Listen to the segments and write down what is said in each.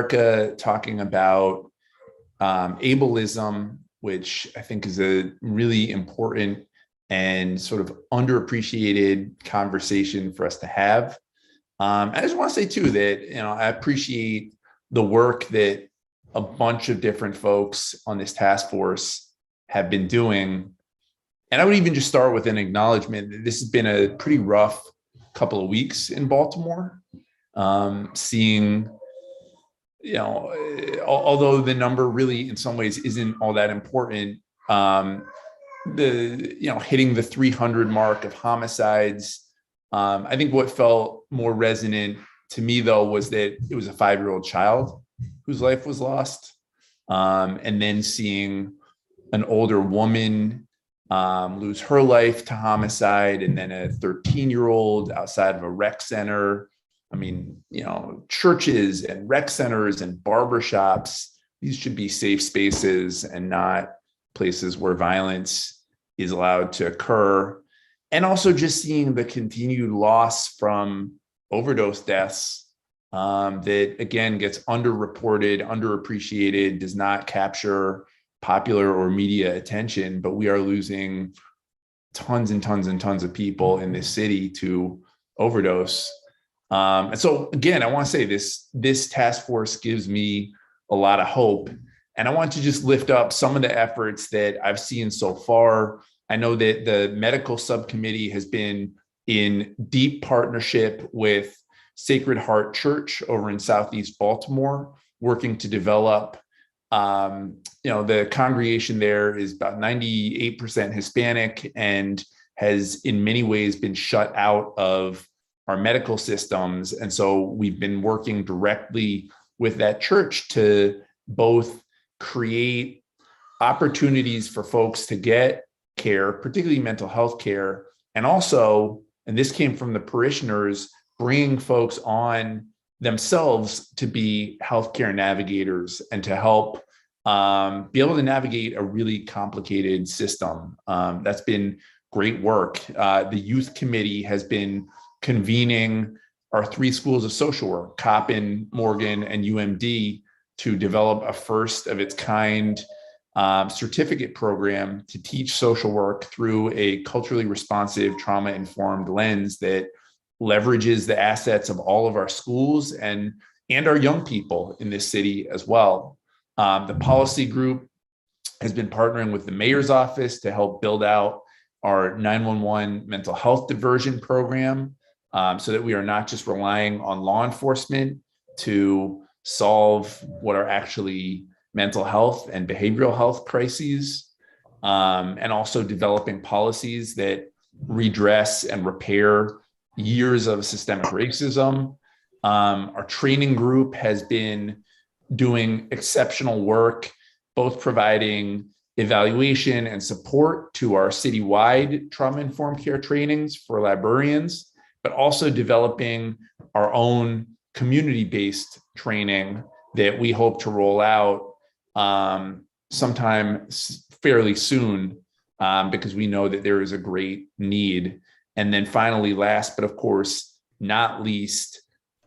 America talking about ableism, which I think is a really important and sort of underappreciated conversation for us to have. I just want to say too that, I appreciate the work that a bunch of different folks on this task force have been doing. And I would even just start with an acknowledgement that this has been a pretty rough couple of weeks in Baltimore. Seeing, although the number really in some ways isn't all that important, hitting the 300 mark of homicides. I think what felt more resonant to me, though, was that it was a 5-year-old child whose life was lost. And then seeing an older woman lose her life to homicide, and then a 13-year-old outside of a rec center. I mean, churches and rec centers and barbershops, these should be safe spaces and not places where violence is allowed to occur. And also just seeing the continued loss from overdose deaths that, again, gets underreported, underappreciated, does not capture popular or media attention, but we are losing tons and tons and tons of people in this city to overdose. And so, again, I want to say this task force gives me a lot of hope. And I want to just lift up some of the efforts that I've seen so far. I know that the medical subcommittee has been in deep partnership with Sacred Heart Church over in Southeast Baltimore, working to develop, the congregation there is about 98% Hispanic and has in many ways been shut out of our medical systems. And so we've been working directly with that church to both create opportunities for folks to get care, particularly mental health care, and also, and this came from the parishioners, bringing folks on themselves to be healthcare navigators and to help be able to navigate a really complicated system. That's been great work. The youth committee has been convening our 3 schools of social work, Coppin, Morgan, and UMD, to develop a first of its kind certificate program to teach social work through a culturally responsive, trauma-informed lens that leverages the assets of all of our schools and our young people in this city as well. The policy group has been partnering with the mayor's office to help build out our 911 mental health diversion program, so that we are not just relying on law enforcement to solve what are actually mental health and behavioral health crises, and also developing policies that redress and repair years of systemic racism. Our training group has been doing exceptional work, both providing evaluation and support to our citywide trauma-informed care trainings for librarians, but also developing our own community-based training that we hope to roll out sometime fairly soon, because we know that there is a great need. And then finally, last but of course not least,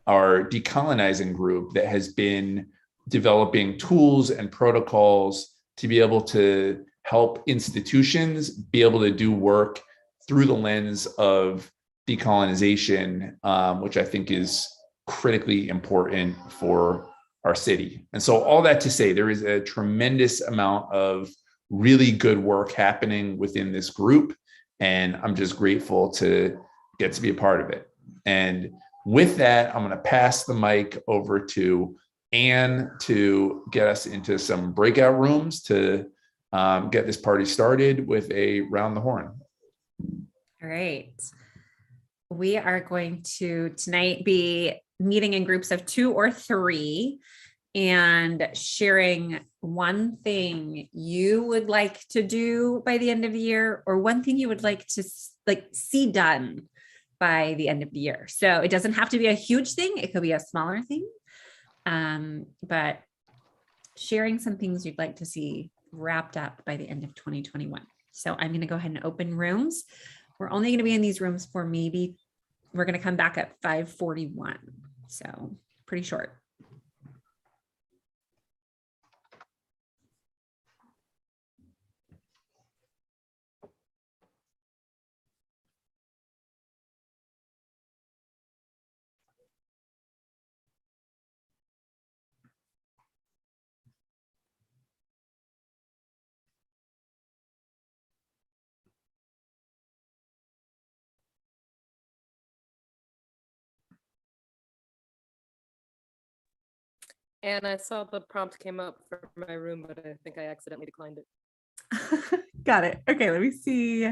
our decolonizing group that has been developing tools and protocols to be able to help institutions be able to do work through the lens of decolonization, which I think is critically important for our city. And so all that to say, there is a tremendous amount of really good work happening within this group, and I'm just grateful to get to be a part of it. And with that, I'm going to pass the mic over to Anne to get us into some breakout rooms to get this party started with a round the horn. All right. We are going to tonight be meeting in groups of 2 or 3 and sharing one thing you would like to do by the end of the year, or one thing you would like to see done by the end of the year. So it doesn't have to be a huge thing. It could be a smaller thing. But sharing some things you'd like to see wrapped up by the end of 2021. So I'm going to go ahead and open rooms. We're only going to be in these rooms for we're going to come back at 5:41. So pretty short. And I saw the prompt came up for my room, but I think I accidentally declined it. Got it. Okay, let me see.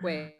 Wait.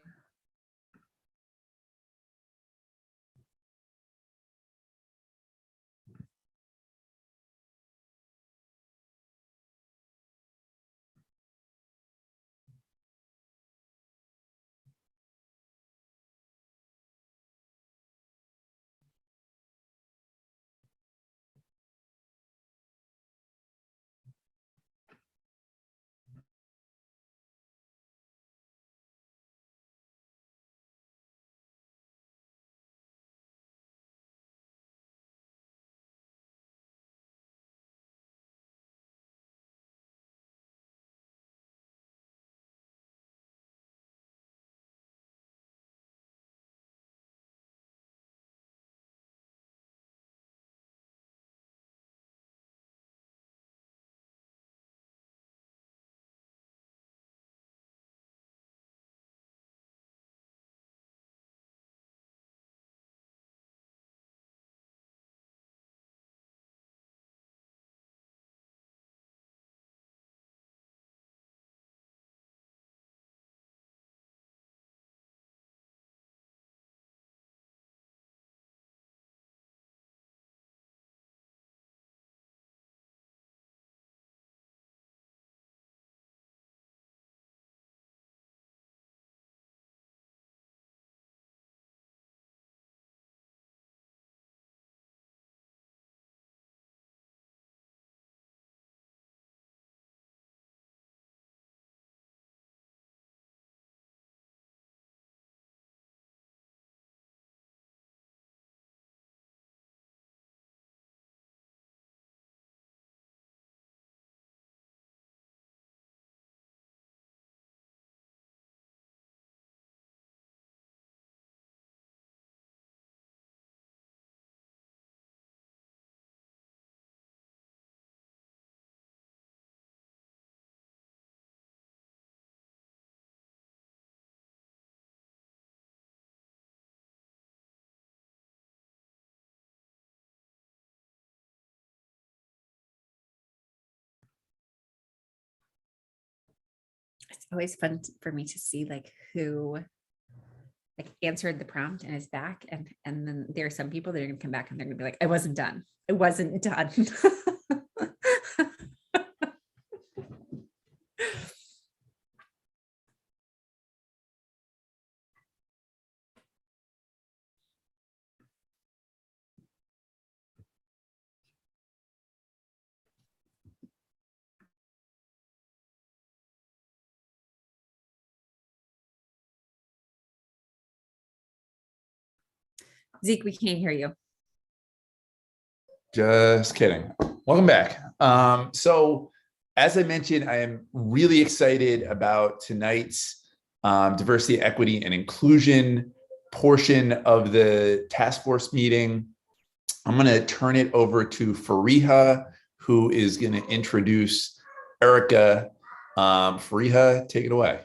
It's always fun for me to see like who like answered the prompt and is back, and then there are some people that are gonna come back and they're gonna be like, I wasn't done. I wasn't done. Zeke, we can't hear you. Just kidding. Welcome back. So as I mentioned, I am really excited about tonight's diversity, equity, and inclusion portion of the task force meeting. I'm going to turn it over to Fariha, who is going to introduce Erica. Fariha, take it away.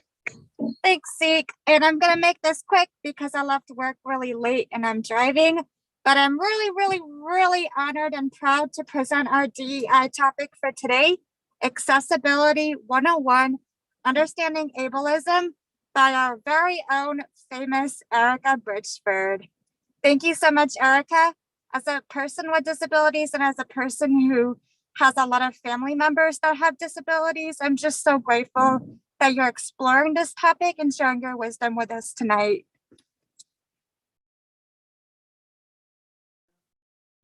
Thanks, Zeke. And I'm going to make this quick because I left work really late and I'm driving. But I'm really honored and proud to present our DEI topic for today, Accessibility 101, Understanding Ableism, by our very own famous Erica Bridgeford. Thank you so much, Erica. As a person with disabilities and as a person who has a lot of family members that have disabilities, I'm just so grateful that you're exploring this topic and sharing your wisdom with us tonight.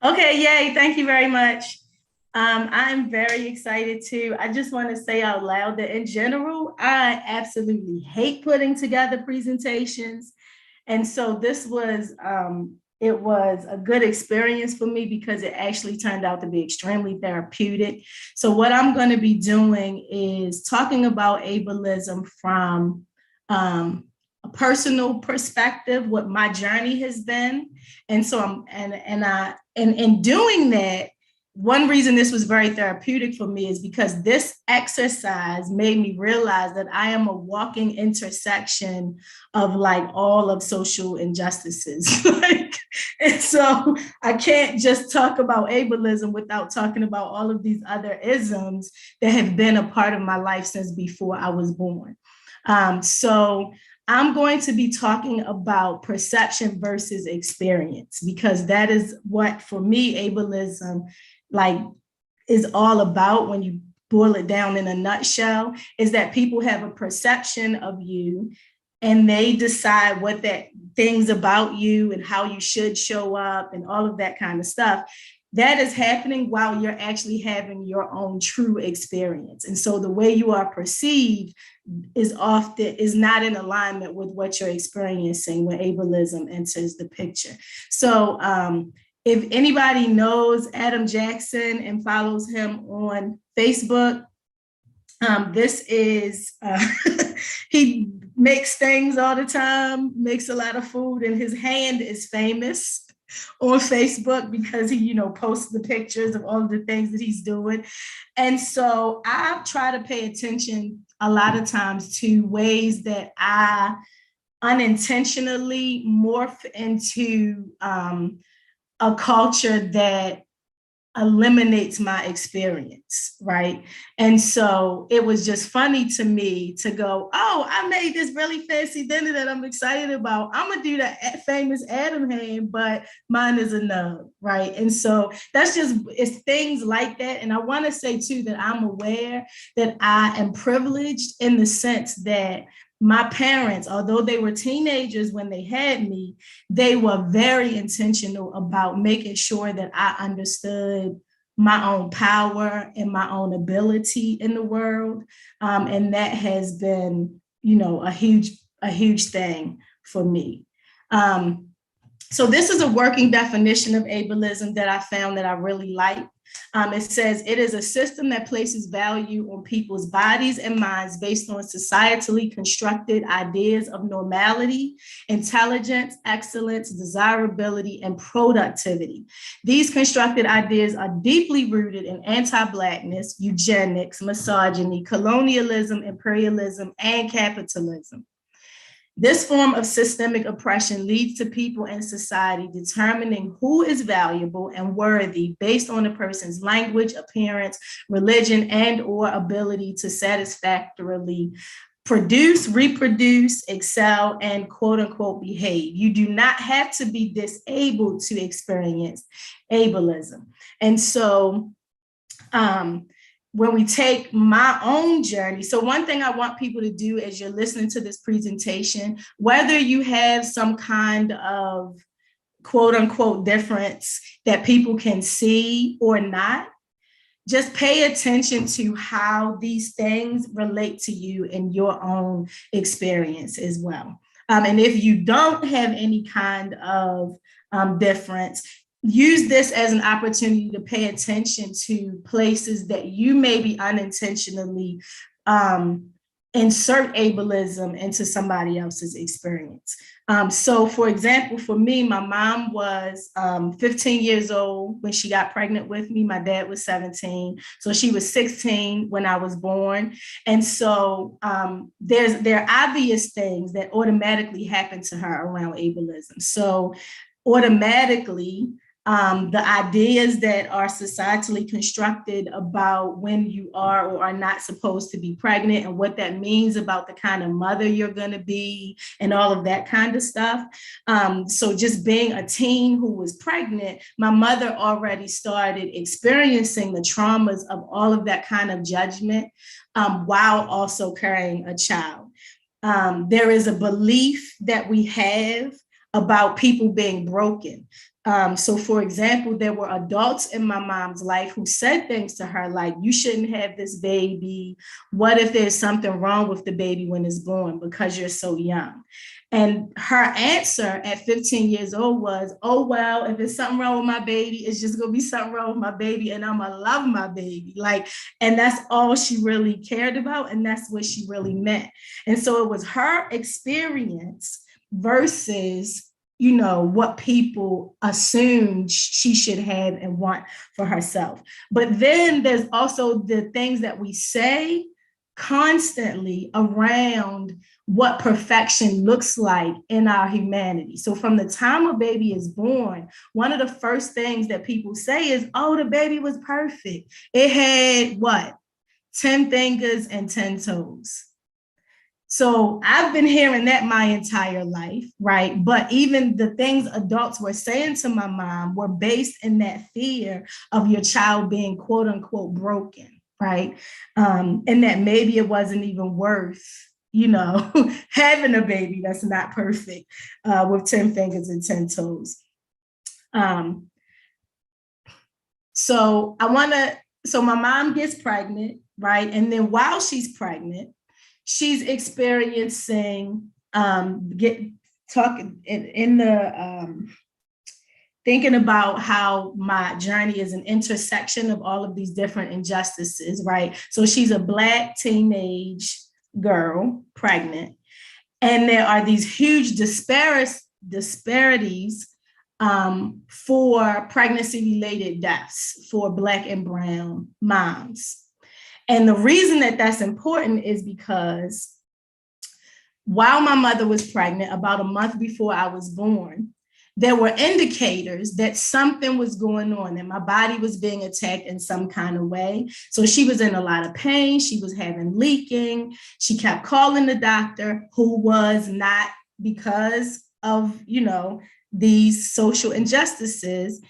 Okay, yay, thank you very much. I'm very excited too. I just want to say out loud that in general, I absolutely hate putting together presentations. And so this was, it was a good experience for me because it actually turned out to be extremely therapeutic. So what I'm going to be doing is talking about ableism from a personal perspective, what my journey has been. And so in doing that, one reason this was very therapeutic for me is because this exercise made me realize that I am a walking intersection of like all of social injustices. And so I can't just talk about ableism without talking about all of these other isms that have been a part of my life since before I was born. So I'm going to be talking about perception versus experience, because that is what, for me, ableism like is all about. When you boil it down in a nutshell, is that people have a perception of you and they decide what that things about you and how you should show up and all of that kind of stuff. That is happening while you're actually having your own true experience. And so the way you are perceived is not in alignment with what you're experiencing when ableism enters the picture. So if anybody knows Adam Jackson and follows him on Facebook, this is, he makes things all the time, makes a lot of food, and his hand is famous on Facebook because he, posts the pictures of all of the things that he's doing. And so I try to pay attention a lot of times to ways that I unintentionally morph into a culture that eliminates my experience, right? And so it was just funny to me to go, oh, I made this really fancy dinner that I'm excited about. I'm gonna do that famous Adam hand, but mine is a nub, right? And so it's things like that. And I wanna say too, that I'm aware that I am privileged in the sense that my parents, although they were teenagers when they had me, they were very intentional about making sure that I understood my own power and my own ability in the world. And that has been, a huge thing for me. So this is a working definition of ableism that I found that I really like. It says it is a system that places value on people's bodies and minds based on societally constructed ideas of normality, intelligence, excellence, desirability, and productivity. These constructed ideas are deeply rooted in anti-Blackness, eugenics, misogyny, colonialism, imperialism, and capitalism. This form of systemic oppression leads to people in society determining who is valuable and worthy based on a person's language, appearance, religion, and/or ability to satisfactorily produce, reproduce, excel, and quote unquote behave. You do not have to be disabled to experience ableism. And so, when we take my own journey, so one thing I want people to do as you're listening to this presentation, whether you have some kind of quote unquote difference that people can see or not, just pay attention to how these things relate to you in your own experience as well. And if you don't have any kind of difference, use this as an opportunity to pay attention to places that you maybe unintentionally insert ableism into somebody else's experience. So for example, for me, my mom was 15 years old when she got pregnant with me. My dad was 17. So she was 16 when I was born. And so there are obvious things that automatically happen to her around ableism. So automatically, the ideas that are societally constructed about when you are or are not supposed to be pregnant and what that means about the kind of mother you're going to be and all of that kind of stuff. So just being a teen who was pregnant, my mother already started experiencing the traumas of all of that kind of judgment while also carrying a child. There is a belief that we have about people being broken. So for example, there were adults in my mom's life who said things to her like, you shouldn't have this baby. What if there's something wrong with the baby when it's born because you're so young? And her answer at 15 years old was, oh, well, if there's something wrong with my baby, it's just gonna be something wrong with my baby and I'm gonna love my baby. And that's all she really cared about. And that's what she really meant. And so it was her experience versus you know, what people assume she should have and want for herself. But then there's also the things that we say constantly around what perfection looks like in our humanity. So from the time a baby is born, one of the first things that people say is, oh, the baby was perfect. It had what? 10 fingers and 10 toes. So I've been hearing that my entire life, right? But even the things adults were saying to my mom were based in that fear of your child being quote unquote broken, right? And that maybe it wasn't even worth, you know, having a baby that's not perfect with 10 fingers and 10 toes. So my mom gets pregnant, right? And then while she's pregnant, she's experiencing thinking about how my journey is an intersection of all of these different injustices, right? So she's a Black teenage girl, pregnant, and there are these huge disparities for pregnancy-related deaths for Black and Brown moms. And the reason that that's important is because while my mother was pregnant, about a month before I was born, there were indicators that something was going on, that my body was being attacked in some kind of way. So she was in a lot of pain. She was having leaking. She kept calling the doctor, who was not, because of, you know, these social injustices,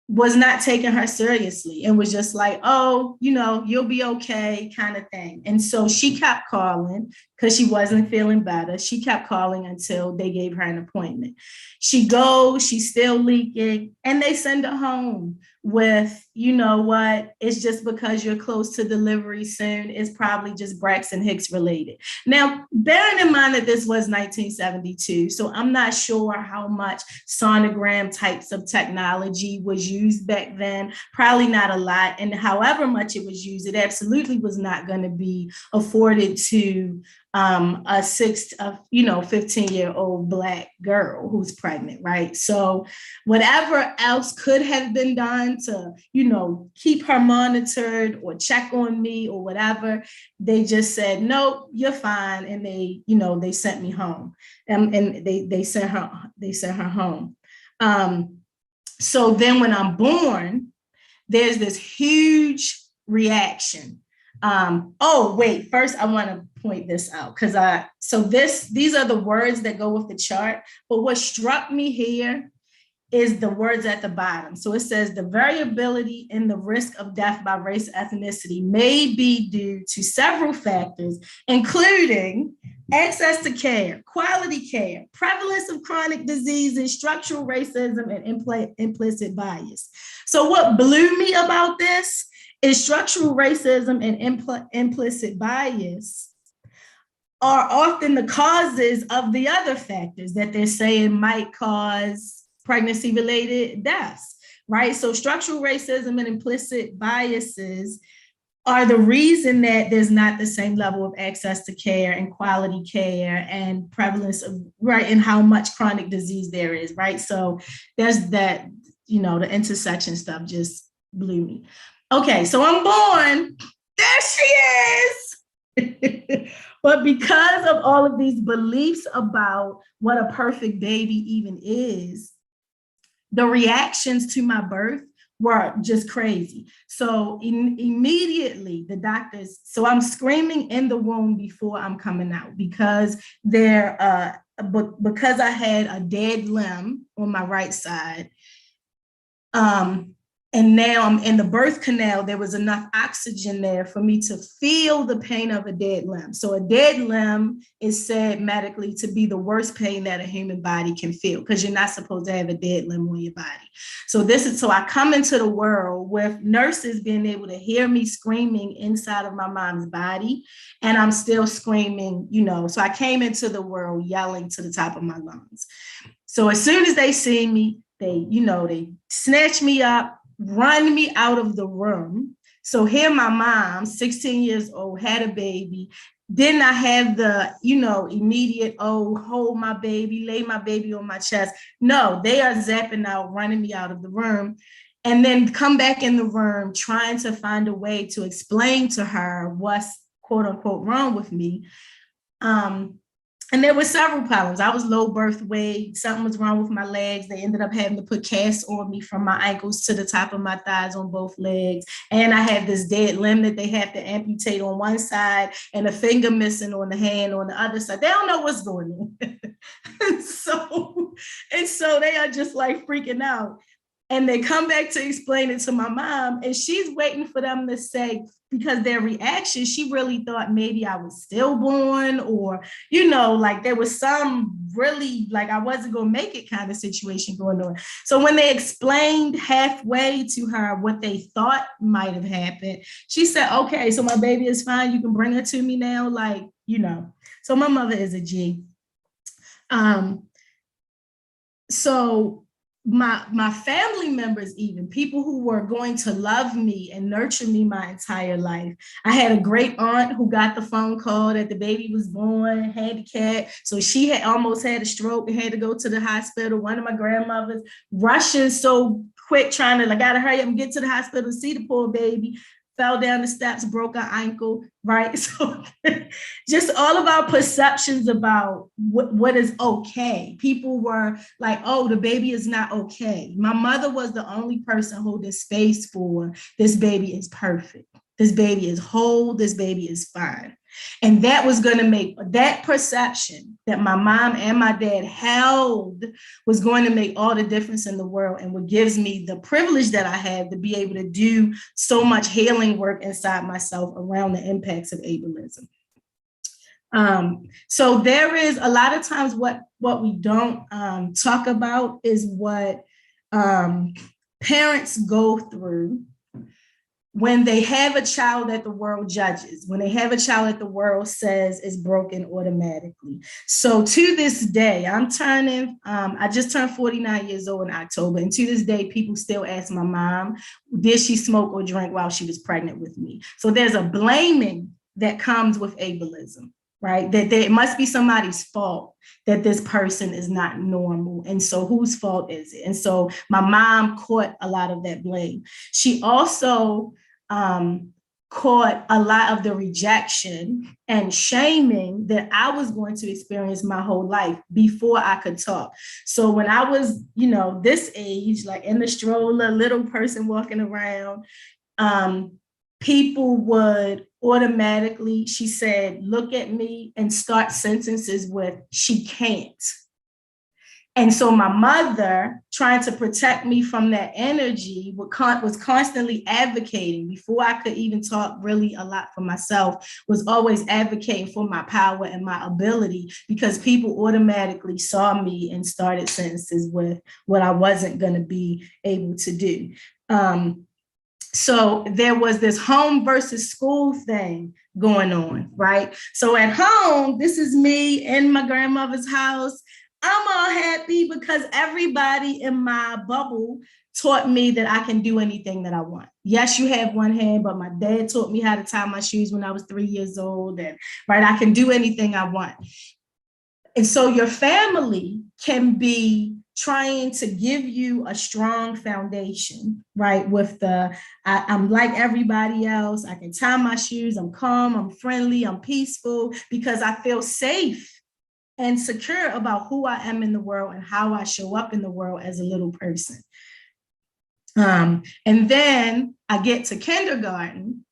was not taking her seriously and was just like, oh, you know, you'll be okay kind of thing. And so she kept calling because she wasn't feeling better. She kept calling until they gave her an appointment. She goes, she's still leaking, and they send her home with, you know what, it's just because you're close to delivery soon. It's probably just Braxton Hicks related. Now, bearing in mind that this was 1972, so I'm not sure how much sonogram types of technology was used back then, probably not a lot. And however much it was used, it absolutely was not going to be afforded to a 15-year-old Black girl who's pregnant, right? So whatever else could have been done to, you know, keep her monitored or check on me or whatever, they just said, nope, you're fine. And they, you know, they sent me home, and they sent her home. So then when I'm born, there's this huge reaction. First I want to point this out because these are the words that go with the chart. But what struck me here is the words at the bottom. So it says the variability in the risk of death by race ethnicity may be due to several factors, including access to care, quality care, prevalence of chronic diseases, structural racism, and implicit bias. So what blew me about this is structural racism and implicit bias are often the causes of the other factors that they're saying might cause pregnancy-related deaths, right? So structural racism and implicit biases are the reason that there's not the same level of access to care and quality care and prevalence of, right, and how much chronic disease there is, right? So there's that, you know, the intersection stuff just blew me. Okay, so I'm born. There she is. But because of all of these beliefs about what a perfect baby even is, the reactions to my birth were just crazy. So immediately the doctors, so I'm screaming in the womb before I'm coming out because because I had a dead limb on my right side, and now I'm in the birth canal, there was enough oxygen there for me to feel the pain of a dead limb. So a dead limb is said medically to be the worst pain that a human body can feel because you're not supposed to have a dead limb on your body. So I come into the world with nurses being able to hear me screaming inside of my mom's body, and I'm still screaming, you know, so I came into the world yelling to the top of my lungs. So as soon as they see me, they snatch me up, run me out of the room. So here my mom, 16 years old, had a baby. didn't I have the, immediate, oh, hold my baby, lay my baby on my chest. No, they are zapping out, running me out of the room, and then come back in the room trying to find a way to explain to her what's quote unquote wrong with me. And there were several problems. I was low birth weight. Something was wrong with my legs. They ended up having to put casts on me from my ankles to the top of my thighs on both legs. And I had this dead limb that they have to amputate on one side and a finger missing on the hand on the other side. They don't know what's going on. and so they are just like freaking out. And they come back to explain it to my mom, and she's waiting for them to say, because their reaction, she really thought maybe I was stillborn, or, like there was some really like I wasn't going to make it kind of situation going on. So when they explained halfway to her what they thought might have happened, she said, okay, so my baby is fine. You can bring her to me now. Like, so my mother is a G. So my family members, even people who were going to love me and nurture me my entire life. I had a great aunt who got the phone call that the baby was born, handicapped. So she had almost had a stroke and had to go to the hospital. One of my grandmothers rushing so quick, trying to, gotta hurry up and get to the hospital to see the poor baby. Fell down the steps, broke her ankle, right? So just all of our perceptions about what is okay. People were like, oh, the baby is not okay. My mother was the only person holding space for this baby is perfect. This baby is whole. This baby is fine. And that was going to make that perception that my mom and my dad held was going to make all the difference in the world, and what gives me the privilege that I have to be able to do so much healing work inside myself around the impacts of ableism. So there is a lot of times what we don't talk about is what parents go through when they have a child that the world judges, when they have a child that the world says is broken automatically. So to this day, I just turned 49 years old in October. And to this day, people still ask my mom, did she smoke or drink while she was pregnant with me? So there's a blaming that comes with ableism, right? That it must be somebody's fault that this person is not normal. And so whose fault is it? And so my mom caught a lot of that blame. She also caught a lot of the rejection and shaming that I was going to experience my whole life before I could talk. So when I was, this age, like in the stroller, little person walking around, people would automatically, she said, look at me and start sentences with, she can't. And so my mother, trying to protect me from that energy, was constantly advocating, before I could even talk really a lot for myself, was always advocating for my power and my ability, because people automatically saw me and started sentences with what I wasn't going to be able to do. So there was this home versus school thing going on, right? So at home, this is me in my grandmother's house. I'm all happy because everybody in my bubble taught me that I can do anything that I want. Yes, you have one hand, but my dad taught me how to tie my shoes when I was 3 years old, and right, I can do anything I want. And so your family can be trying to give you a strong foundation, right? With I'm like everybody else. I can tie my shoes. I'm calm. I'm friendly. I'm peaceful because I feel safe and secure about who I am in the world and how I show up in the world as a little person. And then I get to kindergarten,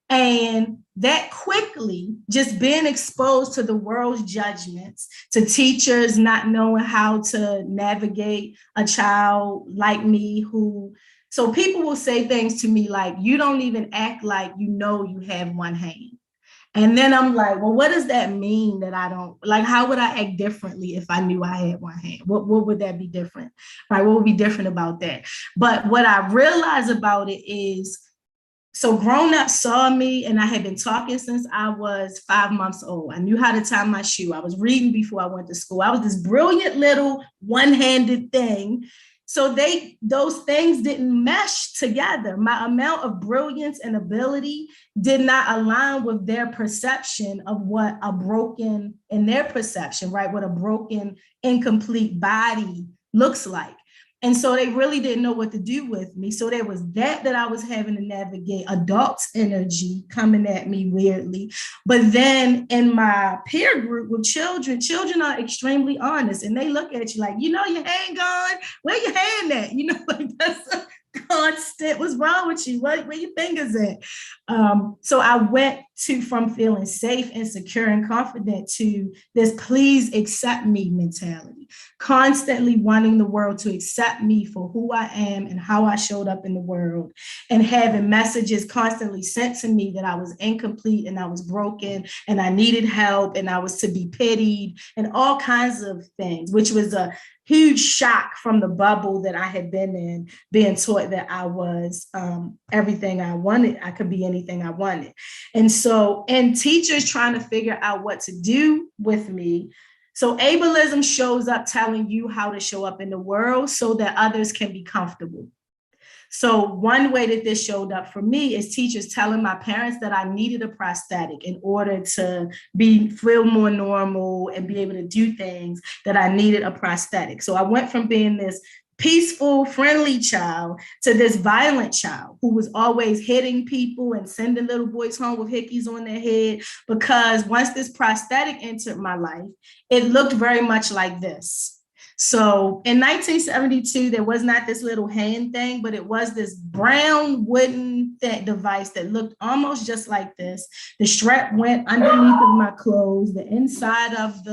and that quickly, just being exposed to the world's judgments, to teachers not knowing how to navigate a child like me so people will say things to me like, you don't even act like you have one hand. And then I'm like, well, what does that mean that I don't, like, how would I act differently if I knew I had one hand? What would that be different? Right? What would be different about that? But what I realized about it is, so grown-ups saw me, and I had been talking since I was 5 months old. I knew how to tie my shoe. I was reading before I went to school. I was this brilliant little one-handed thing. So those things didn't mesh together. My amount of brilliance and ability did not align with their perception of what a broken, in their perception, right? What a broken, incomplete body looks like. And so they really didn't know what to do with me. So there was that I was having to navigate, adults' energy coming at me weirdly. But then in my peer group with children are extremely honest, and they look at you like, you know, your hand gone, where your hand at? You know, like that's a constant, what's wrong with you? Where your fingers at? So I went from feeling safe and secure and confident to this please accept me mentality, constantly wanting the world to accept me for who I am and how I showed up in the world, and having messages constantly sent to me that I was incomplete and I was broken and I needed help and I was to be pitied and all kinds of things, which was a huge shock from the bubble that I had been in, being taught that I was everything I wanted. I could be anything I wanted. And teachers trying to figure out what to do with me. So ableism shows up telling you how to show up in the world so that others can be comfortable. So one way that this showed up for me is teachers telling my parents that I needed a prosthetic in order to feel more normal and be able to do things, that I needed a prosthetic. So I went from being this peaceful, friendly child to this violent child who was always hitting people and sending little boys home with hickeys on their head, because once this prosthetic entered my life, it looked very much like this. So in 1972, there was not this little hand thing, but it was this brown wooden device that looked almost just like this. The strap went underneath of my clothes. The inside of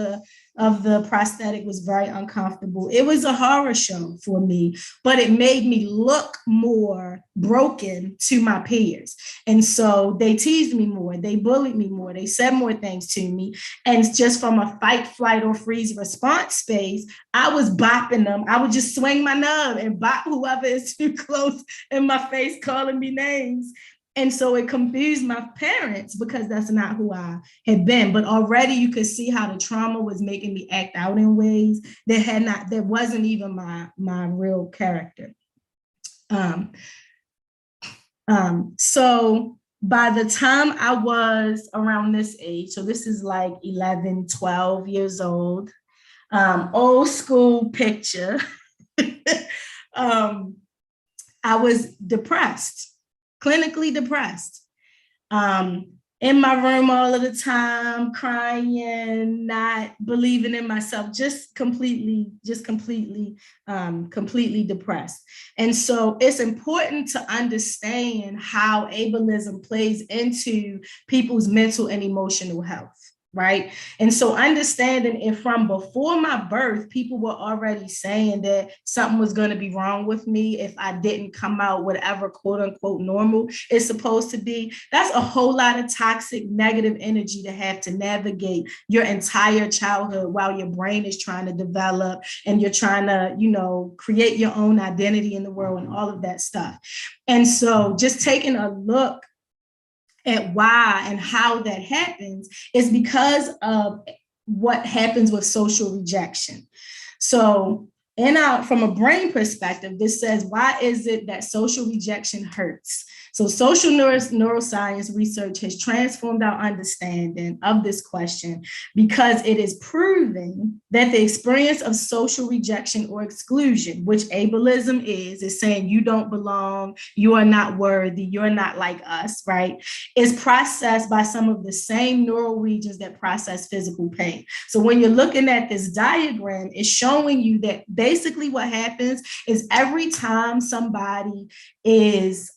the prosthetic was very uncomfortable. It was a horror show for me, but it made me look more broken to my peers. And so they teased me more, they bullied me more, they said more things to me. And just from a fight, flight, or freeze response space, I was bopping them. I would just swing my nub and bop whoever is too close in my face, calling me names. And so it confused my parents because that's not who I had been. But already you could see how the trauma was making me act out in ways that wasn't even my real character. So by the time I was around this age, so this is like 11, 12 years old, old school picture, I was depressed. Clinically depressed, in my room all of the time, crying, not believing in myself, just completely depressed. And so it's important to understand how ableism plays into people's mental and emotional health. Right. And so understanding if from before my birth, people were already saying that something was going to be wrong with me if I didn't come out whatever quote unquote normal is supposed to be, that's a whole lot of toxic, negative energy to have to navigate your entire childhood while your brain is trying to develop and you're trying to, create your own identity in the world and all of that stuff. And so just taking a look at why and how that happens is because of what happens with social rejection. So from a brain perspective, this says, why is it that social rejection hurts? So social neuroscience research has transformed our understanding of this question because it is proving that the experience of social rejection or exclusion, which ableism is saying you don't belong, you are not worthy, you're not like us, right, is processed by some of the same neural regions that process physical pain. So when you're looking at this diagram, it's showing you that basically what happens is every time somebody is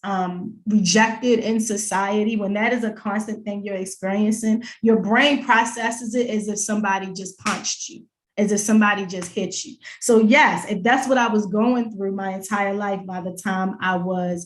rejected in society, when that is a constant thing you're experiencing, your brain processes it as if somebody just punched you, as if somebody just hit you. So yes, if that's what I was going through my entire life by the time I was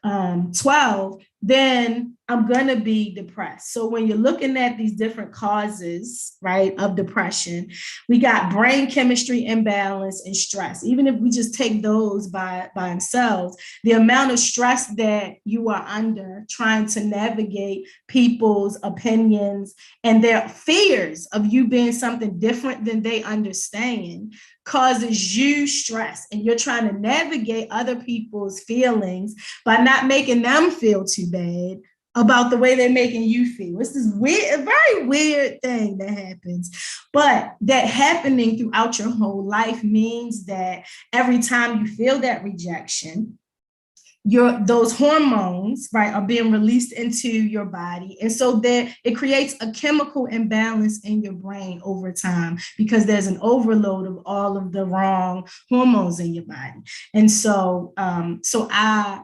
12, then I'm going to be depressed. So when you're looking at these different causes, right, of depression, we got brain chemistry imbalance and stress. Even if we just take those by themselves, the amount of stress that you are under trying to navigate people's opinions and their fears of you being something different than they understand causes you stress, and you're trying to navigate other people's feelings by not making them feel too bad about the way they're making you feel. It's this weird, a very weird thing that happens. But that happening throughout your whole life means that every time you feel that rejection, those hormones, right, are being released into your body. And so there it creates a chemical imbalance in your brain over time, because there's an overload of all of the wrong hormones in your body. And so I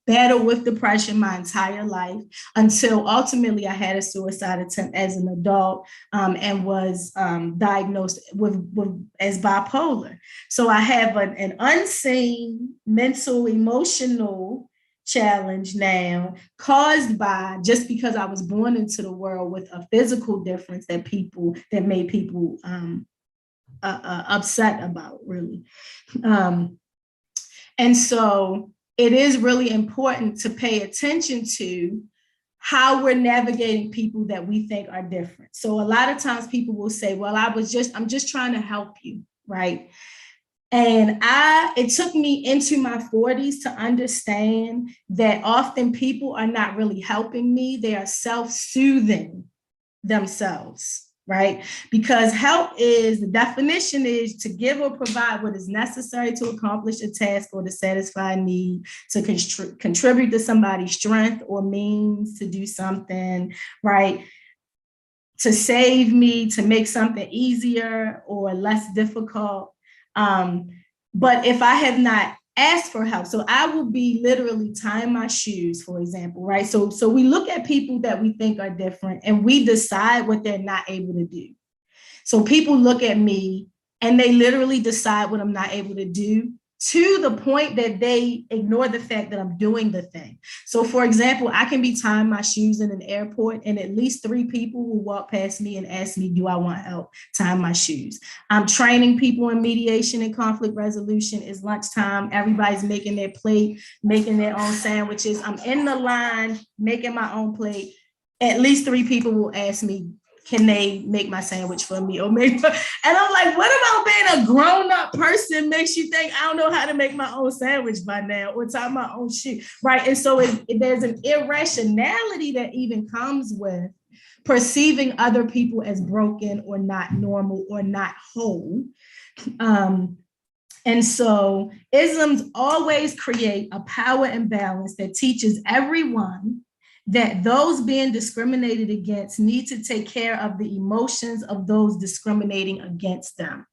battled with depression my entire life until ultimately I had a suicide attempt as an adult, and was diagnosed as bipolar. So I have an unseen mental, emotional challenge now, caused by just because I was born into the world with a physical difference that made people upset about, really. And so it is really important to pay attention to how we're navigating people that we think are different. So a lot of times people will say, well, I'm just trying to help you, right? And it took me into my 40s to understand that often people are not really helping me. They are self-soothing themselves, right? Because help the definition is to give or provide what is necessary to accomplish a task or to satisfy a need, to contribute to somebody's strength or means to do something, right? To save me, to make something easier or less difficult. But if I have not asked for help, so I will be literally tying my shoes, for example, right? So we look at people that we think are different and we decide what they're not able to do. So people look at me and they literally decide what I'm not able to do, to the point that they ignore the fact that I'm doing the thing. So for example, I can be tying my shoes in an airport and at least 3 people will walk past me and ask me, do I want help tying my shoes? I'm training people in mediation and conflict resolution. It's lunchtime. Everybody's making their plate, making their own sandwiches. I'm in the line, making my own plate. At least 3 people will ask me, can they make my sandwich for me? And I'm like, what about being a grown-up person makes you think I don't know how to make my own sandwich by now or tie my own shoe, right? And so there's an irrationality that even comes with perceiving other people as broken or not normal or not whole. And so isms always create a power imbalance that teaches everyone that those being discriminated against need to take care of the emotions of those discriminating against them.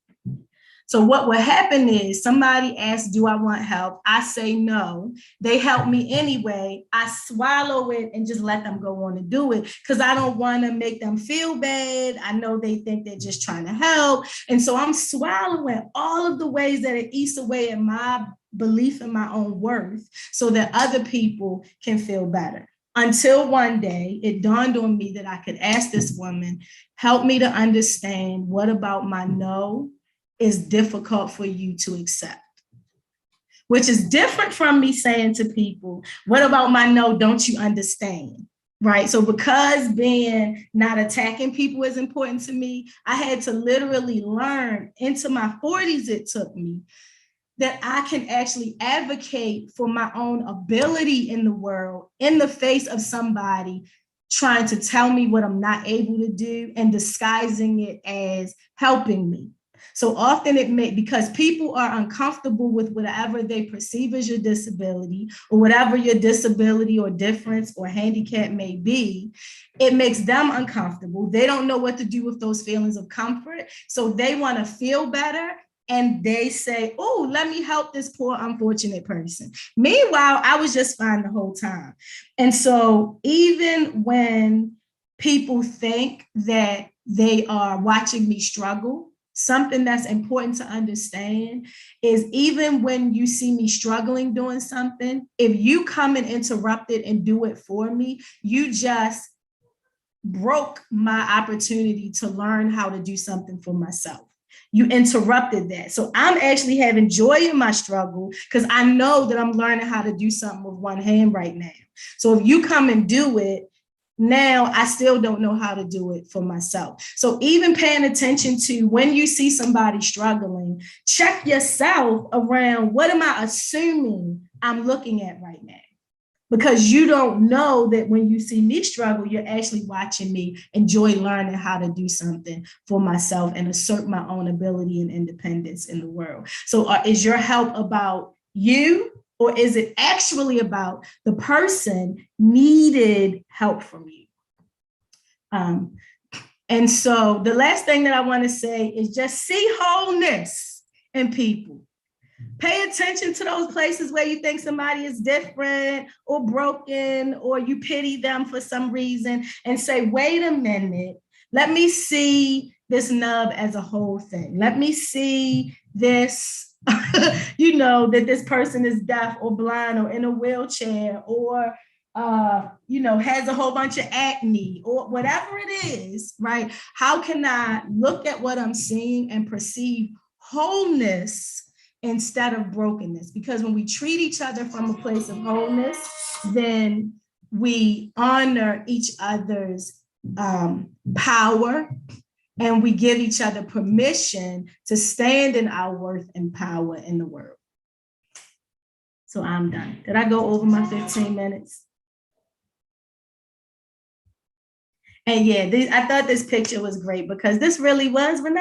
So what will happen is somebody asks, do I want help? I say no. They help me anyway. I swallow it and just let them go on and do it because I don't want to make them feel bad. I know they think they're just trying to help. And so I'm swallowing all of the ways that it eats away at my belief in my own worth so that other people can feel better. Until one day, it dawned on me that I could ask this woman, help me to understand what about my no is difficult for you to accept, which is different from me saying to people, what about my no, don't you understand, right? So because being not attacking people is important to me, I had to literally learn into my 40s, it took me, that I can actually advocate for my own ability in the world in the face of somebody trying to tell me what I'm not able to do and disguising it as helping me. So often because people are uncomfortable with whatever they perceive as your disability or whatever your disability or difference or handicap may be, it makes them uncomfortable. They don't know what to do with those feelings of comfort. So they want to feel better. And they say, oh, let me help this poor, unfortunate person. Meanwhile, I was just fine the whole time. And so even when people think that they are watching me struggle, something that's important to understand is even when you see me struggling doing something, if you come and interrupt it and do it for me, you just broke my opportunity to learn how to do something for myself. You interrupted that. So I'm actually having joy in my struggle because I know that I'm learning how to do something with one hand right now. So if you come and do it, Now I still don't know how to do it for myself. So even paying attention to when you see somebody struggling, check yourself around, what am I assuming I'm looking at right now? Because you don't know that when you see me struggle, you're actually watching me enjoy learning how to do something for myself and assert my own ability and independence in the world. So is your help about you, or is it actually about the person needed help from you? And so the last thing that I want to say is just see wholeness in people. Pay attention to those places where you think somebody is different or broken, or you pity them for some reason, and say, wait a minute, let me see this nub as a whole thing. Let me see this, that this person is deaf or blind or in a wheelchair, or has a whole bunch of acne or whatever it is, right? How can I look at what I'm seeing and perceive wholeness instead of brokenness? Because when we treat each other from a place of wholeness, then we honor each other's power, and we give each other permission to stand in our worth and power in the world. So I'm done. Did I go over my 15 minutes? And yeah, I thought this picture was great, because this really was when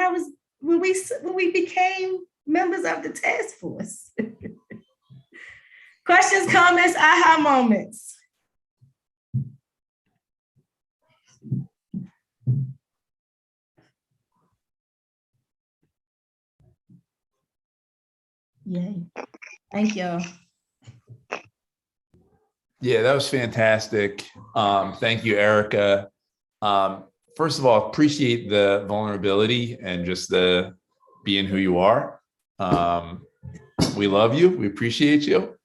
we became members of the task force. Questions, comments, aha moments. Yay. Thank you. Yeah, that was fantastic. Thank you, Erica. First of all, appreciate the vulnerability and just the being who you are. We love you. We appreciate you.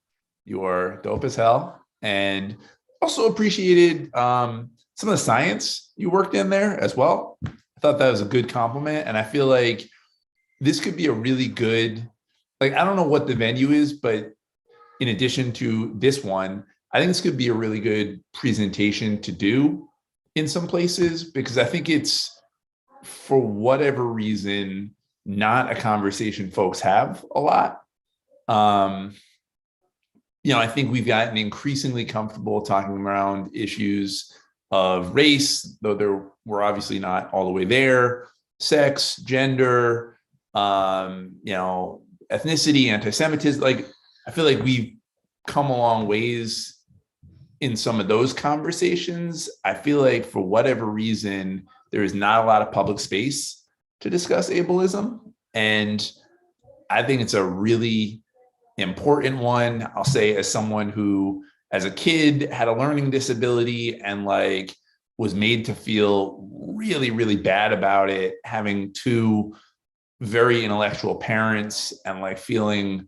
You are dope as hell. And also appreciated some of the science you worked in there as well. I thought that was a good compliment. And I feel like this could be a really good, I don't know what the venue is, but in addition to this one, I think this could be a really good presentation to do in some places, because I think it's, for whatever reason, not a conversation folks have a lot. I think we've gotten increasingly comfortable talking around issues of race, though we're obviously not all the way there, sex, gender, ethnicity, anti-Semitism. I feel like we've come a long ways in some of those conversations. I feel like for whatever reason, there is not a lot of public space to discuss ableism. And I think it's a really important one. I'll say, as someone who, as a kid, had a learning disability and was made to feel really, really bad about it, having two very intellectual parents, and feeling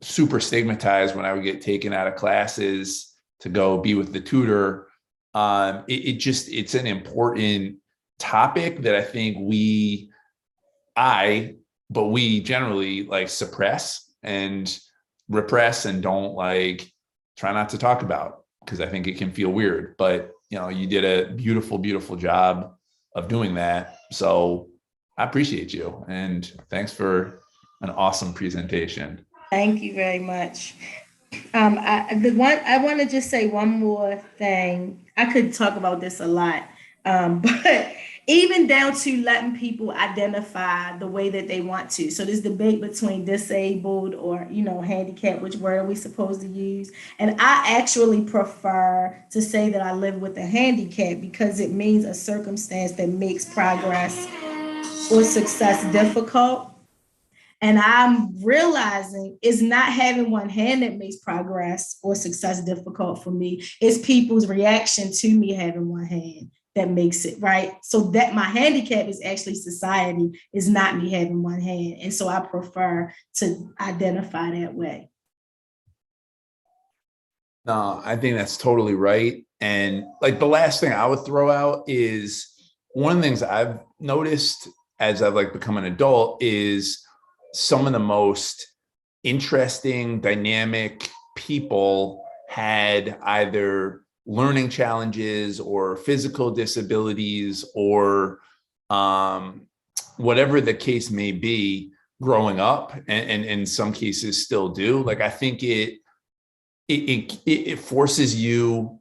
super stigmatized when I would get taken out of classes to go be with the tutor. It's an important topic that I think we generally suppress and repress and don't try not to talk about, because I think it can feel weird. But you did a beautiful, beautiful job of doing that. So I appreciate you, and thanks for an awesome presentation. Thank you very much. I want to just say one more thing. I could talk about this a lot, but even down to letting people identify the way that they want to. So this debate between disabled or, handicapped, which word are we supposed to use? And I actually prefer to say that I live with a handicap, because it means a circumstance that makes progress or success difficult. And I'm realizing it's not having one hand that makes progress or success difficult for me. It's people's reaction to me having one hand that makes it, right? So that my handicap is actually society, is not me having one hand. And so I prefer to identify that way. No, I think that's totally right. And the last thing I would throw out is, one of the things I've noticed as I've become an adult is some of the most interesting, dynamic people had either learning challenges or physical disabilities or whatever the case may be growing up, and in some cases still do. Like, I think it forces you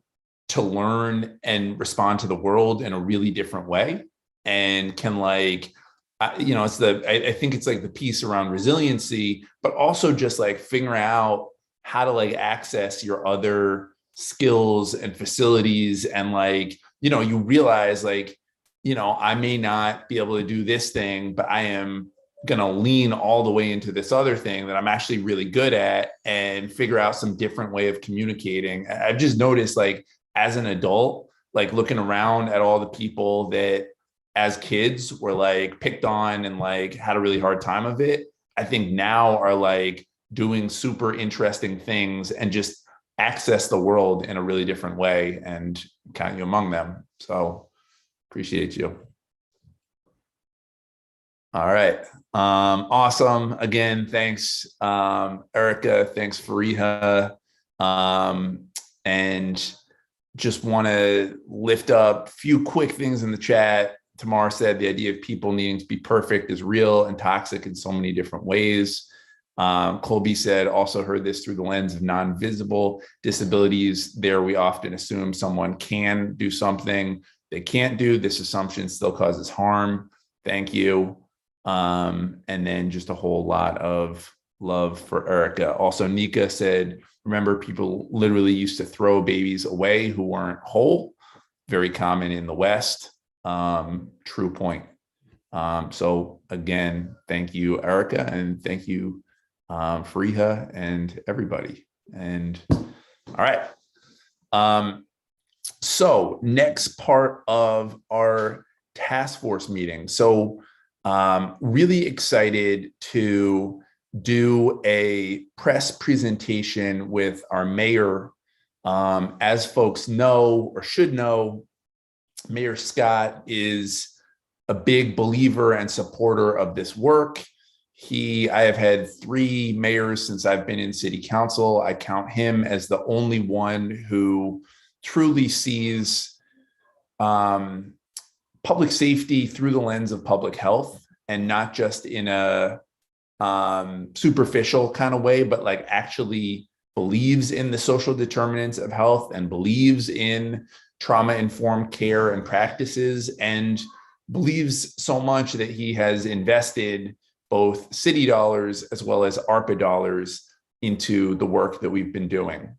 to learn and respond to the world in a really different way, and can, like, I think it's like the piece around resiliency, but also just like figuring out how to like access your other skills and facilities. And like, you realize like, I may not be able to do this thing, but I am going to lean all the way into this other thing that I'm actually really good at, and figure out some different way of communicating. I've just noticed, like, as an adult, like looking around at all the people that as kids were like picked on and like had a really hard time of it, I think now are like doing super interesting things and just access the world in a really different way, and count you among them. So appreciate you. All right. Awesome. Again, thanks, Erica. Thanks, Fariha. And just want to lift up a few quick things in the chat. Tamar said the idea of people needing to be perfect is real and toxic in so many different ways. Colby said, also heard this through the lens of non-visible disabilities. There, we often assume someone can do something they can't do. This assumption still causes harm. Thank you. And then just a whole lot of love for Erica. Also, Nika said, remember, people literally used to throw babies away who weren't whole. Very common in the West. True point. So again, thank you, Erica, and thank you, Fariha, and everybody. And all right. So next part of our task force meeting. So really excited to do a press presentation with our mayor. As folks know or should know, Mayor Scott is a big believer and supporter of this work. I have had 3 mayors since I've been in city council. I count him as the only one who truly sees public safety through the lens of public health, and not just in a superficial kind of way, but like actually believes in the social determinants of health and believes in trauma-informed care and practices, and believes so much that he has invested both city dollars as well as ARPA dollars into the work that we've been doing.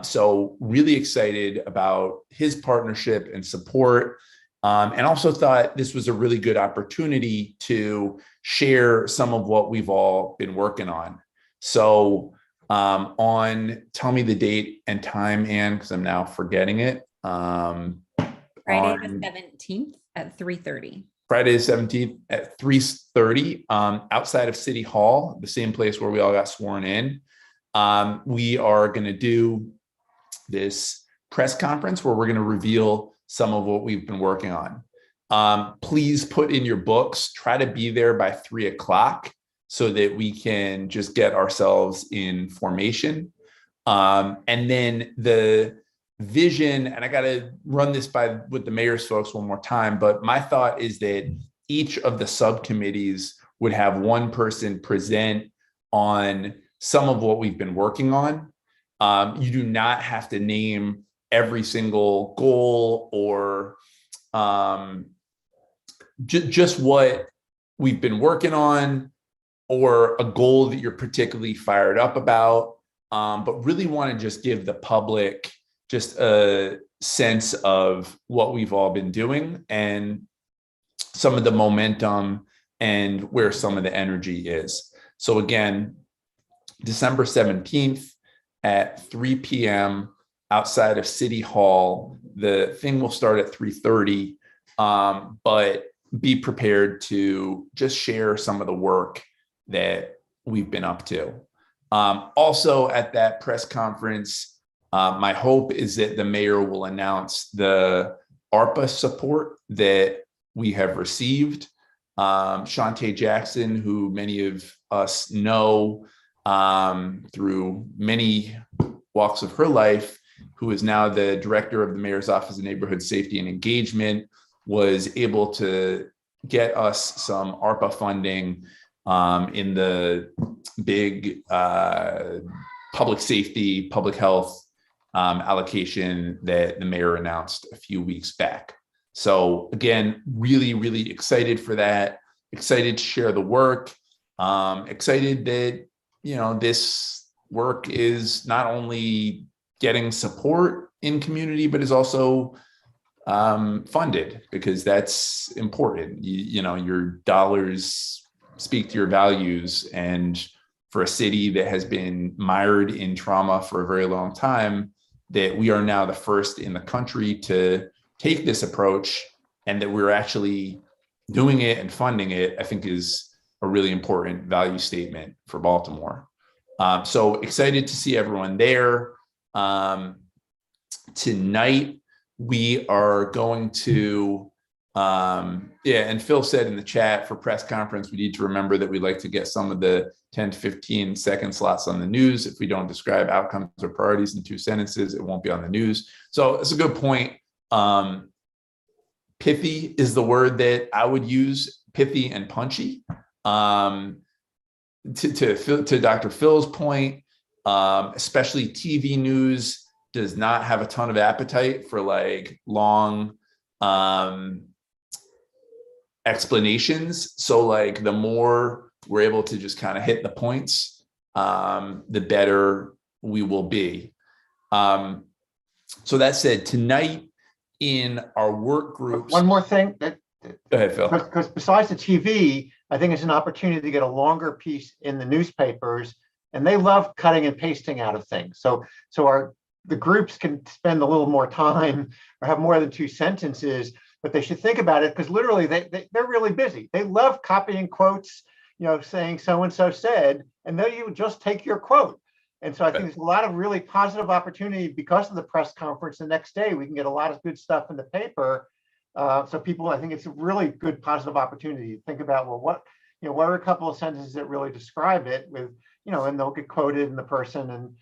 So really excited about his partnership and support, and also thought this was a really good opportunity to share some of what we've all been working on. So tell me the date and time, Anne, because I'm now forgetting it. Friday the 17th at 3:30. Friday the 17th at 3:30, outside of City Hall, the same place where we all got sworn in. We are going to do this press conference where we're going to reveal some of what we've been working on. Please put in your books, try to be there by 3 o'clock so that we can just get ourselves in formation. And then the vision, and I got to run this with the mayor's folks one more time, but my thought is that each of the subcommittees would have one person present on some of what we've been working on. You do not have to name every single goal or just what we've been working on, or a goal that you're particularly fired up about, but really want to just give the public just a sense of what we've all been doing and some of the momentum and where some of the energy is. So again, December 17th at 3 p.m. outside of City Hall. The thing will start at 3:30, but be prepared to just share some of the work that we've been up to. Also at that press conference, my hope is that the mayor will announce the ARPA support that we have received. Shantae Jackson, who many of us know through many walks of her life, who is now the director of the Mayor's Office of Neighborhood Safety and Engagement, was able to get us some ARPA funding in the big public safety, public health allocation that the mayor announced a few weeks back. So again, really, really excited for that. Excited to share the work. Excited that, this work is not only getting support in community, but is also funded, because that's important. Your dollars speak to your values, and for a city that has been mired in trauma for a very long time, that we are now the first in the country to take this approach, and that we're actually doing it and funding it, I think is a really important value statement for Baltimore. So excited to see everyone there. Tonight, we are going to, and Phil said in the chat, for press conference, we need to remember that we'd like to get some of the 10 to 15 second slots on the news. If we don't describe outcomes or priorities in 2 sentences, it won't be on the news. So it's a good point. Pithy is the word that I would use, pithy and punchy. To Dr. Phil's point, especially TV news does not have a ton of appetite for long explanations. So the more we're able to just kind of hit the points, the better we will be. So that said, tonight in our work groups. One more thing. Go ahead, Phil. Because besides the TV, I think it's an opportunity to get a longer piece in the newspapers, and they love cutting and pasting out of things. So the groups can spend a little more time or have more than 2 sentences, but they should think about it, because literally they're really busy. They love copying quotes, saying so-and-so said, and then you just take your quote. And so I think there's a lot of really positive opportunity because of the press conference. The next day, we can get a lot of good stuff in the paper. So people, I think it's a really good positive opportunity to think about, well, what are a couple of sentences that really describe it with, and they'll get quoted in the person, and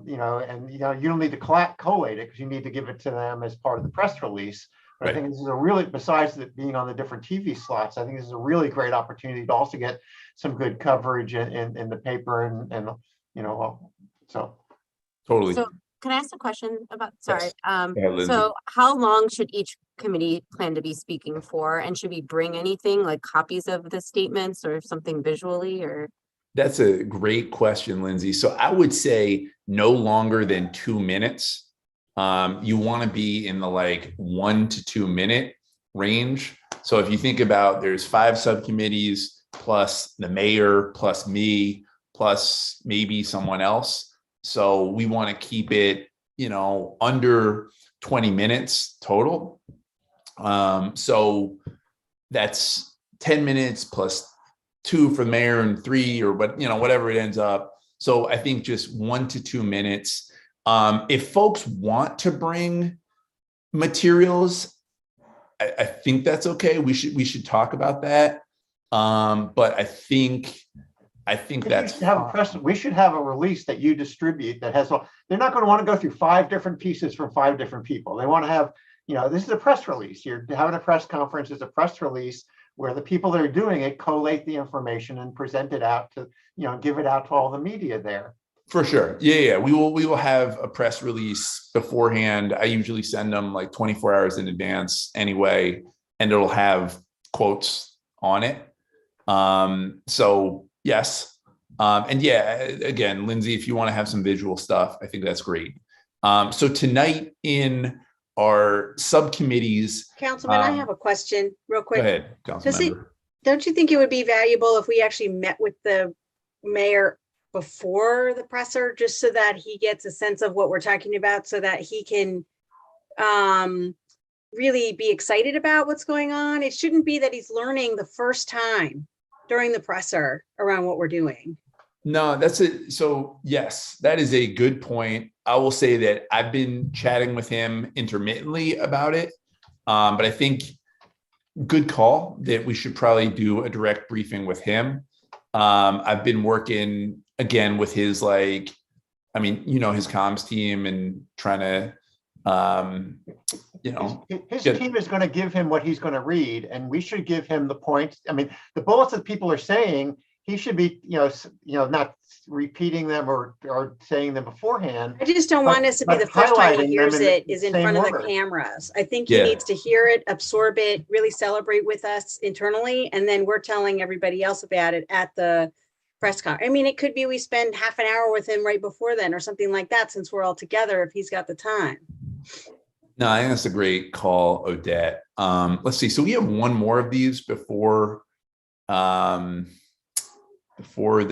you don't need to collate it, because you need to give it to them as part of the press release. But I think this is a really, besides it being on the different TV slots, I think this is a really great opportunity to also get some good coverage in the paper, and so. Totally. So can I ask a question about, sorry. Lindsay. So how long should each committee plan to be speaking for? And should we bring anything like copies of the statements or something visually, or? That's a great question, Lindsay. So I would say no longer than 2 minutes. You want to be in the 1 to 2 minute range. So if you think about, there's 5 subcommittees plus the mayor, plus me, plus maybe someone else. So we want to keep it, under 20 minutes total. So that's 10 minutes plus 2 for the mayor and 3, or whatever it ends up. So I think just 1 to 2 minutes. If folks want to bring materials, I think that's okay. We should talk about that. But I think that's we should have a release that you distribute that has they're not going to want to go through 5 different pieces from 5 different people. They want to have, this is a press release. You're having a press conference, it's a press release where the people that are doing it collate the information and present it out to, give it out to all the media there. For sure. Yeah. We will have a press release beforehand. I usually send them 24 hours in advance anyway, and it'll have quotes on it. So yes. And yeah, again, Lindsay, if you want to have some visual stuff, I think that's great. So tonight in our subcommittees. Councilman, I have a question real quick. Go ahead, Councilmember. Don't you think it would be valuable if we actually met with the mayor before the presser, just so that he gets a sense of what we're talking about, so that he can really be excited about what's going on? It shouldn't be that he's learning the first time during the presser around what we're doing. No, that's it. So yes, that is a good point. I will say that I've been chatting with him intermittently about it. But I think good call that we should probably do a direct briefing with him. I've been working again with his I mean, his comms team and trying to, his team is going to give him what he's going to read, and we should give him the points. I mean, the bullets that people are saying, he should be, not repeating them or saying them beforehand. I just don't want us to be the first time he hears it is in front of the order. cameras. I think he needs to hear it, absorb it, really celebrate with us internally, and then we're telling everybody else about it at the press con. I mean, it could be we spend half an hour with him right before then or something like that, since we're all together, if he's got the time. No, I think that's a great call, Odette. Let's see. So we have one more of these before the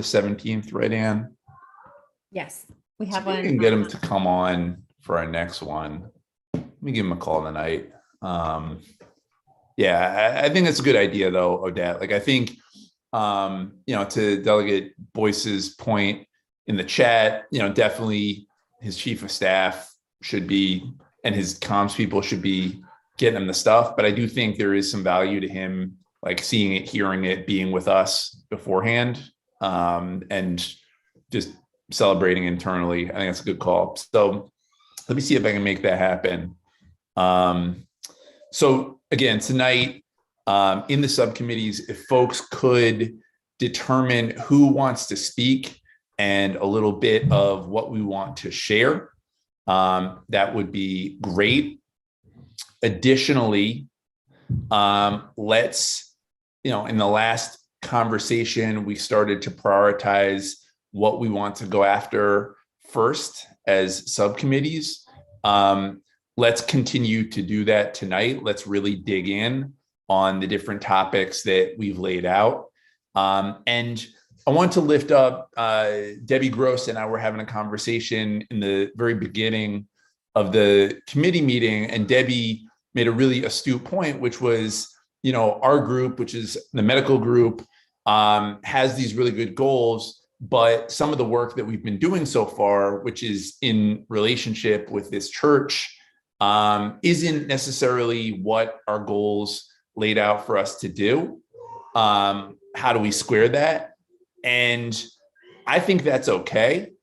17th, right, Ann? Yes, we have We one. can get him to come on for our next one. Let me give him a call tonight. I think that's a good idea, though, Odette. Like, I think, to Delegate Boyce's point in the chat, definitely his chief of staff should be, and his comms people should be getting him the stuff. But I do think there is some value to him, like seeing it, hearing it, being with us beforehand, and just celebrating internally. I think that's a good call. So let me see if I can make that happen. So again, tonight, in the subcommittees, if folks could determine who wants to speak and a little bit of what we want to share, that would be great. Additionally, let's, in the last conversation, we started to prioritize what we want to go after first as subcommittees. Let's continue to do that tonight. Let's really dig in on the different topics that we've laid out. And I want to lift up Debbie Gross and I were having a conversation in the very beginning of the committee meeting, and Debbie made a really astute point, which was, our group, which is the medical group, has these really good goals, but some of the work that we've been doing so far, which is in relationship with this church, isn't necessarily what our goals laid out for us to do. How do we square that? And I think that's okay.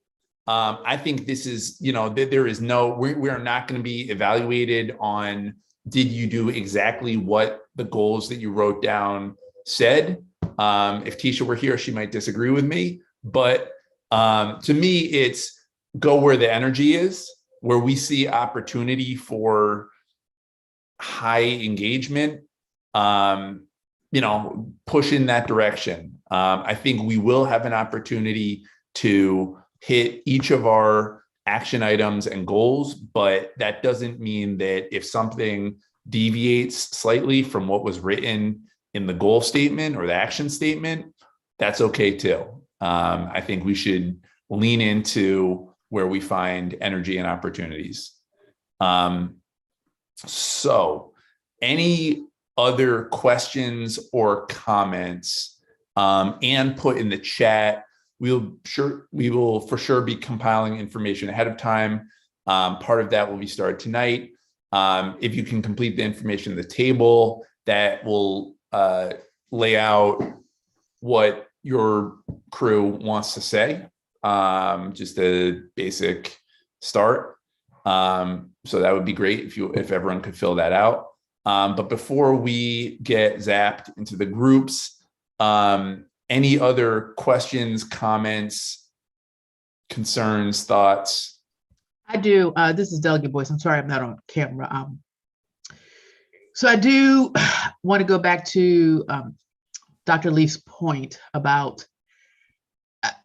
I think this is, there is we are not going to be evaluated on, did you do exactly what the goals that you wrote down said? If Tisha were here, she might disagree with me, but to me, it's go where the energy is, where we see opportunity for high engagement, push in that direction. I think we will have an opportunity to hit each of our action items and goals, but that doesn't mean that if something deviates slightly from what was written in the goal statement or the action statement, that's okay too. I think we should lean into where we find energy and opportunities. So any other questions or comments, and put in the chat. We will for sure be compiling information ahead of time. Part of that will be started tonight. If you can complete the information at the table, that will lay out what your crew wants to say. Just a basic start. So that would be great if everyone could fill that out. But before we get zapped into the groups, any other questions, comments, concerns, thoughts? I do. This is Delegate Boyce. I'm sorry I'm not on camera. So I do want to go back to Dr. Lee's point about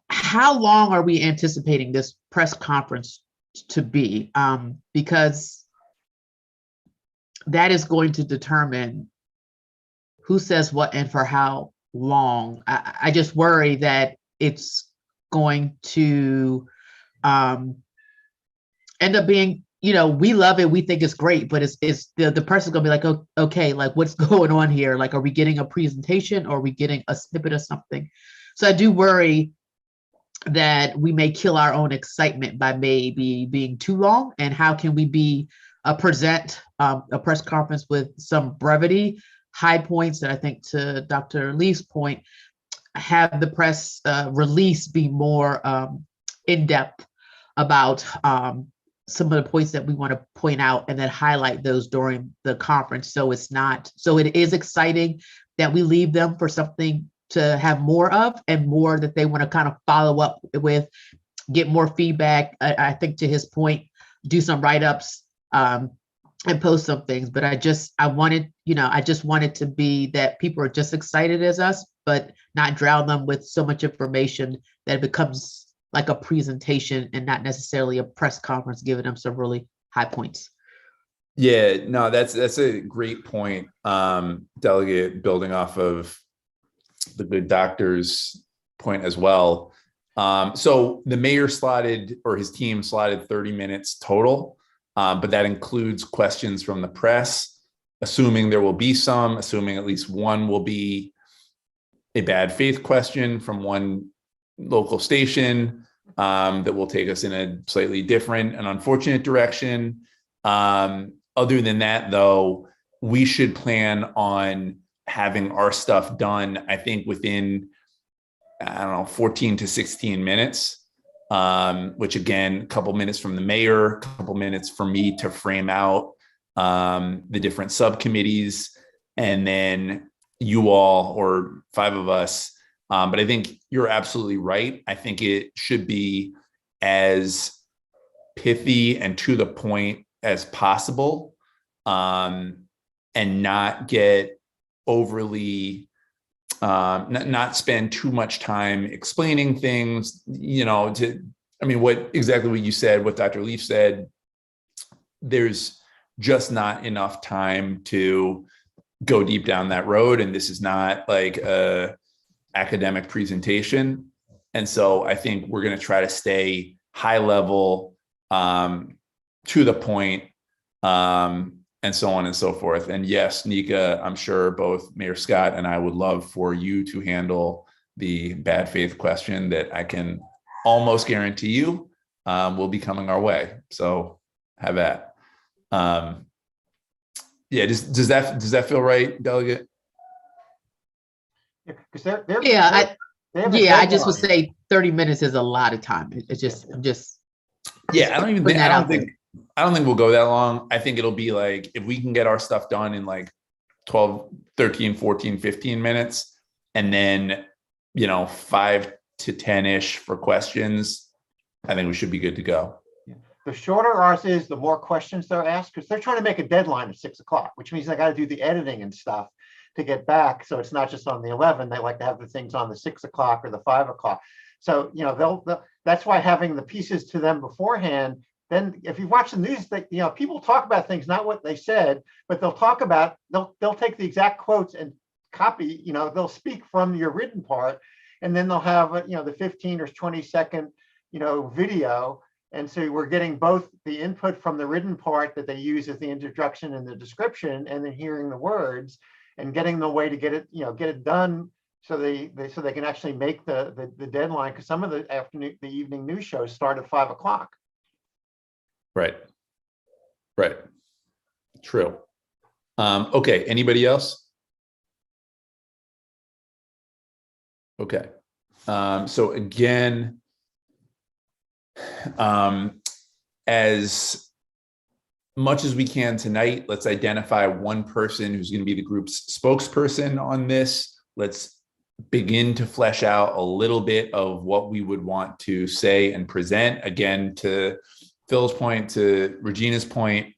how long are we anticipating this press conference to be? Because that is going to determine who says what and for how long. I just worry that it's going to end up being, we love it, we think it's great, but it's the person's gonna be like, oh, okay, like what's going on here? Like, are we getting a presentation or are we getting a snippet of something? So I do worry that we may kill our own excitement by maybe being too long. And how can we present a press conference with some brevity, high points, and I think to Dr. Lee's point, have the press release be more in-depth about some of the points that we want to point out and then highlight those during the conference. So it is exciting that we leave them for something to have more of and more that they want to kind of follow up with, get more feedback. I think to his point, do some write-ups and post some things. But I just wanted to be that people are just excited as us, but not drown them with so much information that it becomes like a presentation and not necessarily a press conference, giving them some really high points. Yeah, no, that's a great point, Delegate, building off of the good doctor's point as well. So the mayor slotted, or his team slotted 30 minutes total, but that includes questions from the press, assuming there will be some, assuming at least one will be a bad faith question from one local station that will take us in a slightly different and unfortunate direction. Other than that, though, we should plan on having our stuff done, I think, within, 14 to 16 minutes, which again, a couple minutes from the mayor, a couple minutes for me to frame out the different subcommittees, and then you all, or 5 of us. But I think you're absolutely right. I think it should be as pithy and to the point as possible, and not get overly, not spend too much time explaining things, what you said, what Dr. Leaf said, there's just not enough time to go deep down that road. And this is not like a academic presentation. And so I think we're going to try to stay high level, to the point, and so on and so forth. And yes, Nika, I'm sure both Mayor Scott and I would love for you to handle the bad faith question that I can almost guarantee you will be coming our way. So have that. Yeah, does that feel right, Delegate? Because I just would say 30 minutes is a lot of time. It's just, yeah, I don't think we'll go that long. I think it'll be like, if we can get our stuff done in like 12, 13, 14, 15 minutes, and then, 5 to 10-ish for questions, I think we should be good to go. The shorter ours is, the more questions they're asked, because they're trying to make a deadline of 6 o'clock, which means they got to do the editing and stuff to get back. So it's not just on the 11. They like to have the things on the 6 o'clock or the 5 o'clock. So, that's why having the pieces to them beforehand. Then if you watch the news, people talk about things, not what they said, but they'll take the exact quotes and copy, they'll speak from your written part, and then they'll have, the 15 or 20-second, video. And so we're getting both the input from the written part that they use as the introduction and the description, and then hearing the words and getting the way to get it done. So they can actually make the deadline, because some of the evening news shows start at 5 o'clock. Right. True. Okay. Anybody else? Okay. So again, as much as we can tonight, let's identify one person who's going to be the group's spokesperson on this. Let's begin to flesh out a little bit of what we would want to say and present. Again, to Phil's point, to Regina's point,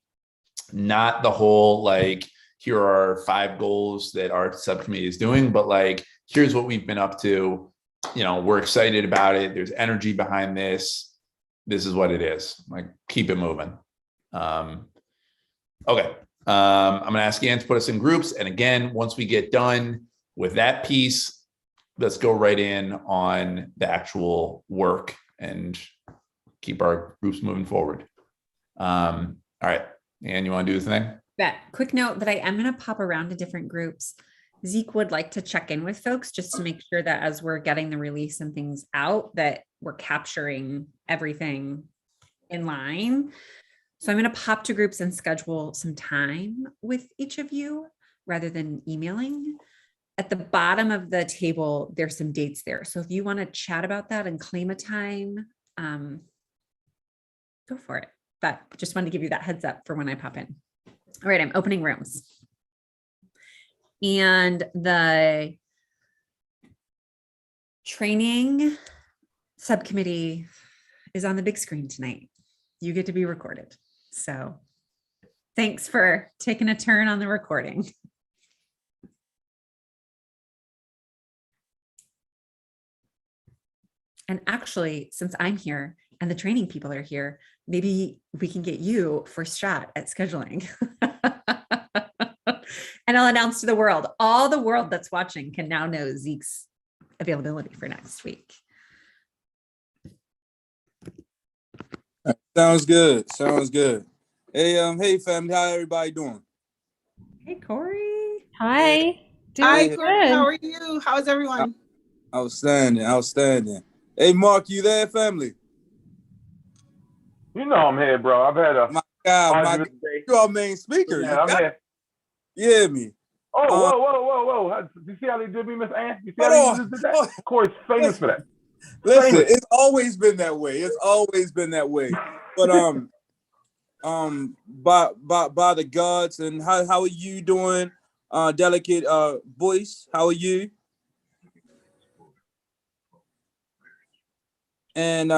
not the whole, like, here are 5 goals that our subcommittee is doing, but like, here's what we've been up to. We're excited about it. There's energy behind this. This is what it is. Like, keep it moving. Okay. I'm going to ask Ann to put us in groups. And again, once we get done with that piece, let's go right in on the actual work and keep our groups moving forward. All right. Ann, you want to do the thing? Yeah. Quick note that I am going to pop around to different groups. Zeke would like to check in with folks just to make sure that as we're getting the release and things out, that we're capturing everything in line. So I'm going to pop to groups and schedule some time with each of you rather than emailing. At the bottom of the table, there's some dates there. So if you want to chat about that and claim a time, go for it. But just wanted to give you that heads up for when I pop in. All right, I'm opening rooms. And the training subcommittee is on the big screen tonight. You get to be recorded. So thanks for taking a turn on the recording. And actually, since I'm here and the training people are here, maybe we can get you first shot at scheduling. And I'll announce to the world, all the world that's watching can now know Zeke's availability for next week. Sounds good. Sounds good. Hey, hey, family, how everybody doing? Hey, Corey. Hi. Doing Hi, good. Courtney, how are you? How's everyone? Outstanding, outstanding. Hey, Mark, you there, family? You know I'm here, bro. I've had a My God, arduous day. you our main speaker. Yeah, I'm here. You hear me? Oh, whoa. You see how they did me, Miss Ann? You see Hold how on. they just did that? Corey's famous for that. Listen, Famous. it's always been that way. It's always been that way. But by the gods, and how are you doing? Delicate voice, how are you? And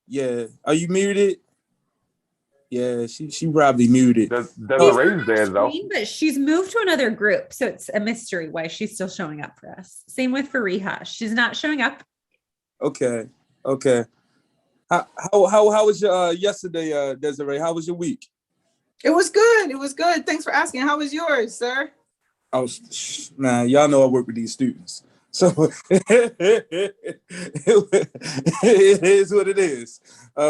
yeah, are you muted? Yeah, she probably muted. Desiree's there though. But she's moved to another group, so it's a mystery why she's still showing up for us. Same with Fariha. She's not showing up. Okay. How was your yesterday, Desiree? How was your week? It was good. It was good. Thanks for asking. How was yours, sir? Man, y'all know I work with these students. So it is what it is.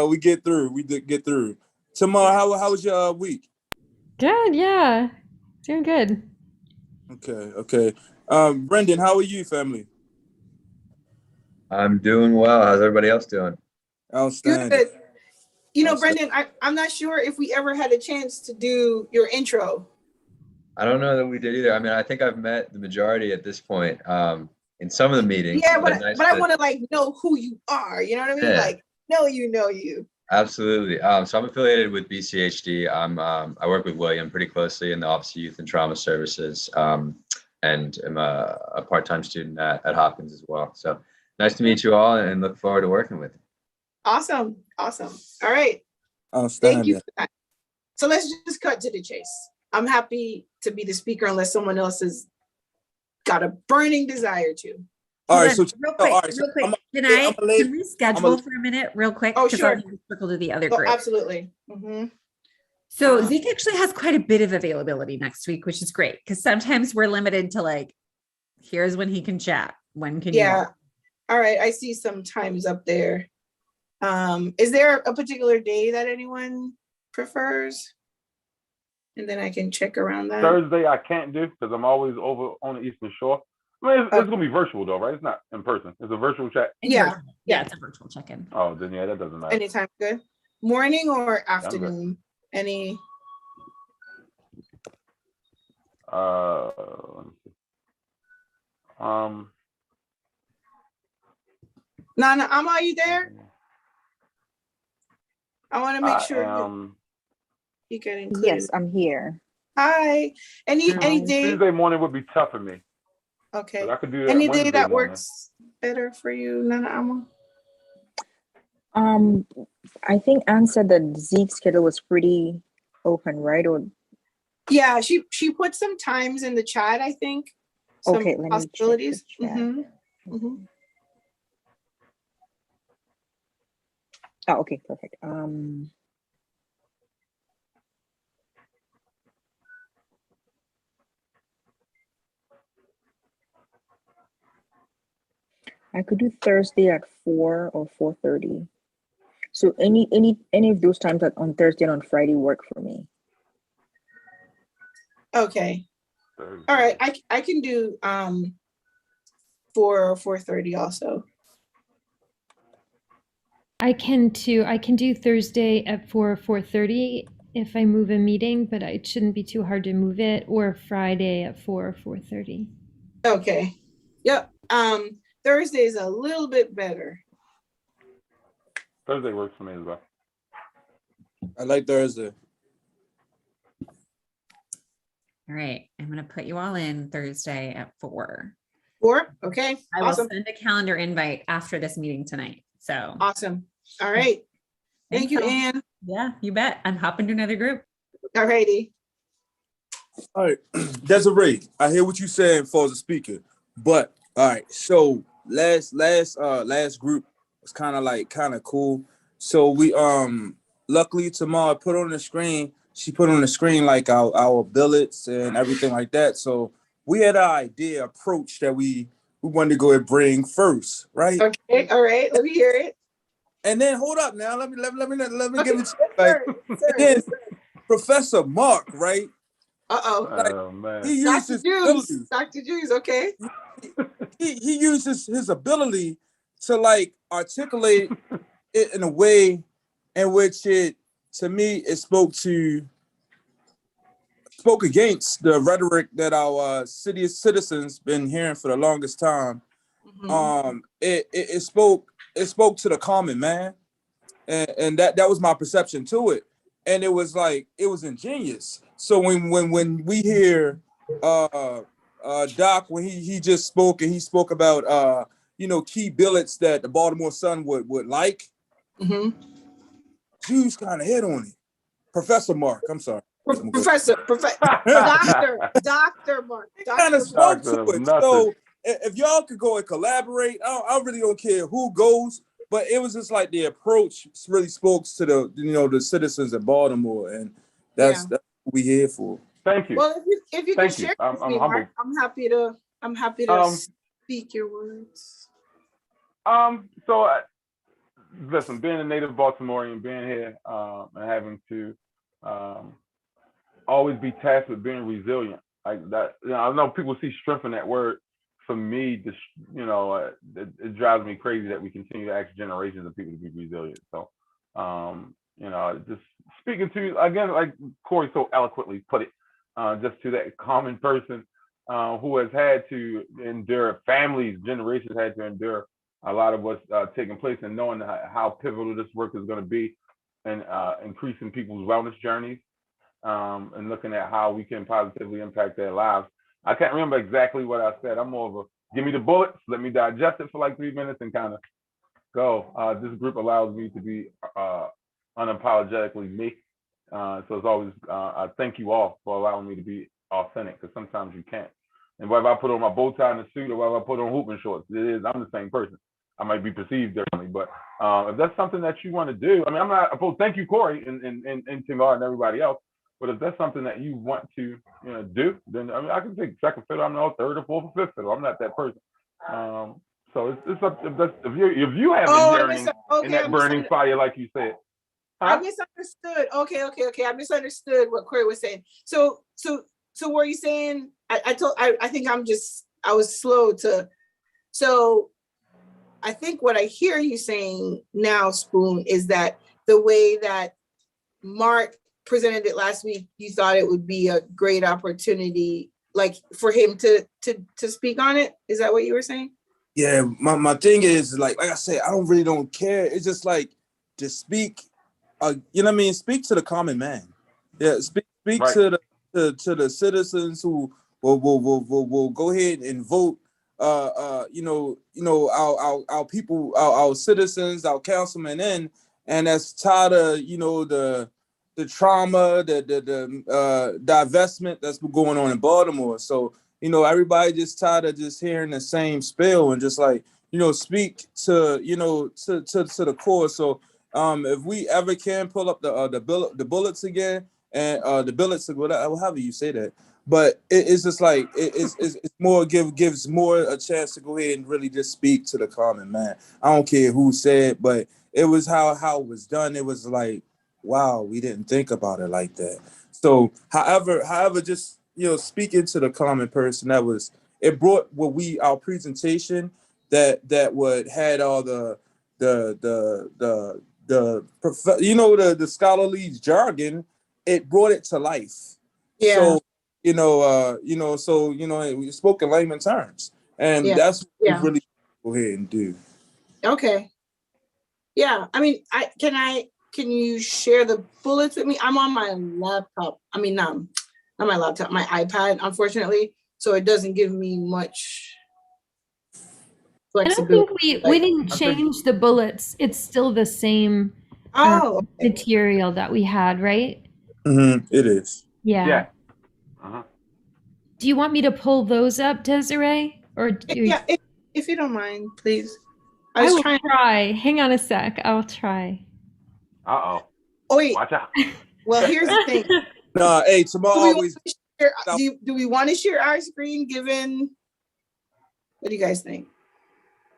We get through. We get through. Tamar, how was your week? Good, yeah. Doing good. Okay. Brendan, how are you, family? I'm doing well. How's everybody else doing? Outstanding. Good. You know, Brendan, I'm not sure if we ever had a chance to do your intro. I don't know that we did either. I mean, I think I've met the majority at this point in some of the meetings. Yeah, but I want to like know who you are. You know what I mean? Yeah. Like, know you. Absolutely. So I'm affiliated with BCHD. I work with William pretty closely in the Office of Youth and Trauma Services, and I'm a part-time student at Hopkins as well. So nice to meet you all, and look forward to working with you. Awesome. All right. Thank you for that. So let's just cut to the chase. I'm happy to be the speaker unless someone else has got a burning desire to. All right, so real quick. Can we schedule for a minute real quick? Oh, sure. I'll circle to the other group. Absolutely. Mm-hmm. So Zeke actually has quite a bit of availability next week, which is great because sometimes we're limited to like, here's when he can chat. When can you? Yeah. All right. I see some times up there. Is there a particular day that anyone prefers? And then I can check around that. Thursday I can't do because I'm always over on the Eastern Shore. I mean, it's gonna be virtual though, right? It's not in person. It's a virtual chat. Yeah, it's a virtual check-in. Oh, then yeah, that doesn't matter. Anytime good. Morning or afternoon? Any? Let me see. Nana, are you there? I want to make sure you get included. Yes, I'm here. Hi. Any day? Tuesday morning would be tough for me. Okay. I could do that any Wednesday day that morning. works better for you, Nana Ama? I think Anne said that Zeke's schedule was pretty open, right? Or yeah, she put some times in the chat, I think. Some okay, let possibilities. me check the chat. Mm-hmm. Oh, okay, perfect. I could do Thursday at 4 or 4:30. So any of those times that on Thursday and on Friday work for me. Okay. All right. I can do 4 or 4:30 also. I can too. I can do Thursday at 4 or 4:30 if I move a meeting, but it shouldn't be too hard to move it, or Friday at 4 or 4:30. Okay. Yep. Thursday is a little bit better. Thursday works for me as well. I like Thursday. All right. I'm going to put you all in Thursday at 4. 4? Okay. I will Awesome. send a calendar invite after this meeting tonight. So Awesome. All right. Thank you, all. Ann. Yeah, you bet. I'm hopping to another group. All righty. All right, Desiree, I hear what you saying for the speaker, but all right. So last group was kind of cool. So we luckily Tamar put on the screen. She put on the screen like our billets and everything like that. So we had an idea approach that we wanted to go and bring first, right? Okay. All right. Let me hear it. And then hold up now. Let me Okay. give it to you. Like, Sir, then Professor Mark, right? Uh-oh. Oh man. He used his abilities. Dr. Juice, okay. He uses his ability to like articulate it in a way in which it, to me, it spoke against the rhetoric that our city citizens been hearing for the longest time. Mhm. It spoke to the common man, and that was my perception to it, and it was ingenious. So when we hear Doc, when he just spoke, and he spoke about key billets that the Baltimore Sun would like, Juice kind of hit on it. Professor Mark, I'm sorry. Professor, Dr. Mark. Kind of spoke to it. So if y'all could go and collaborate, I really don't care who goes, but it was just like the approach really spoke to the citizens of Baltimore, and that's what we here for. Thank you. Well, if you can Thank you. share I'm with me, humbled. Mark, I'm happy to speak your words. So listen, being a native Baltimorean, being here, and having to always be tasked with being resilient, like that. I know people see strength in that word. For me, it drives me crazy that we continue to ask generations of people to be resilient. So, just speaking to, again, like Corey so eloquently put it, just to that common person who has had to endure, families, generations had to endure a lot of what's taking place, and knowing how pivotal this work is going to be, and increasing people's wellness journeys, and looking at how we can positively impact their lives. I can't remember exactly what I said. I'm more of a give me the bullets, let me digest it for like 3 minutes and kind of go. This group allows me to be unapologetically me. So it's always, I thank you all for allowing me to be authentic, because sometimes you can't. And whether I put on my bow tie and a suit or whether I put on hooping shorts, I'm the same person. I might be perceived differently, but if that's something that you want to do, I mean, I'm not opposed. Thank you, Corey and Timar and everybody else. But if that's something that you want to do, then I mean, I can take second fiddle. I'm not third or fourth or fifth fiddle. I'm not that person. So it's up if you have a yearning in that burning fire, like you said. I misunderstood. Okay. I misunderstood what Corey was saying. So were you saying? I think I was slow to. So I think what I hear you saying now, Spoon, is that the way that Mark presented it last week, you thought it would be a great opportunity, like for him to speak on it. Is that what you were saying? Yeah, my thing is like I said, I don't care. It's just like to speak, speak to the common man. Yeah, speak right. to the citizens who will go ahead and vote. Our people, our citizens, our councilmen in, and that's tired of the trauma, the divestment that's been going on in Baltimore. So, everybody just tired of just hearing the same spiel and just like, speak to the core. So if we ever can pull up the bullets again, and the billets, whatever, however you say that, but it's just like it's more gives more a chance to go ahead and really just speak to the common man. I don't care who said, but it was how it was done. It was like, wow, we didn't think about it like that. So however, just speaking to the common person, it brought our presentation that would had all the scholarly jargon. It brought it to life. Yeah. So we spoke in layman terms, and that's what we really go ahead and do. Okay. Yeah, I mean, can you share the bullets with me? I'm on my laptop. I mean, not my laptop, my iPad, unfortunately. So it doesn't give me much I don't flexibility. think we didn't change the bullets. It's still the same Okay. material that we had, right? It is. Yeah. Yeah. Uh-huh. Do you want me to pull those up, Desiree? Or do you... Yeah, if you don't mind, please. I will try. Hang on a sec. I'll try. Uh-oh. Oh, wait. Watch out. Well, here's the thing. Nah, hey, tomorrow always. Do we want to share our screen given, what do you guys think?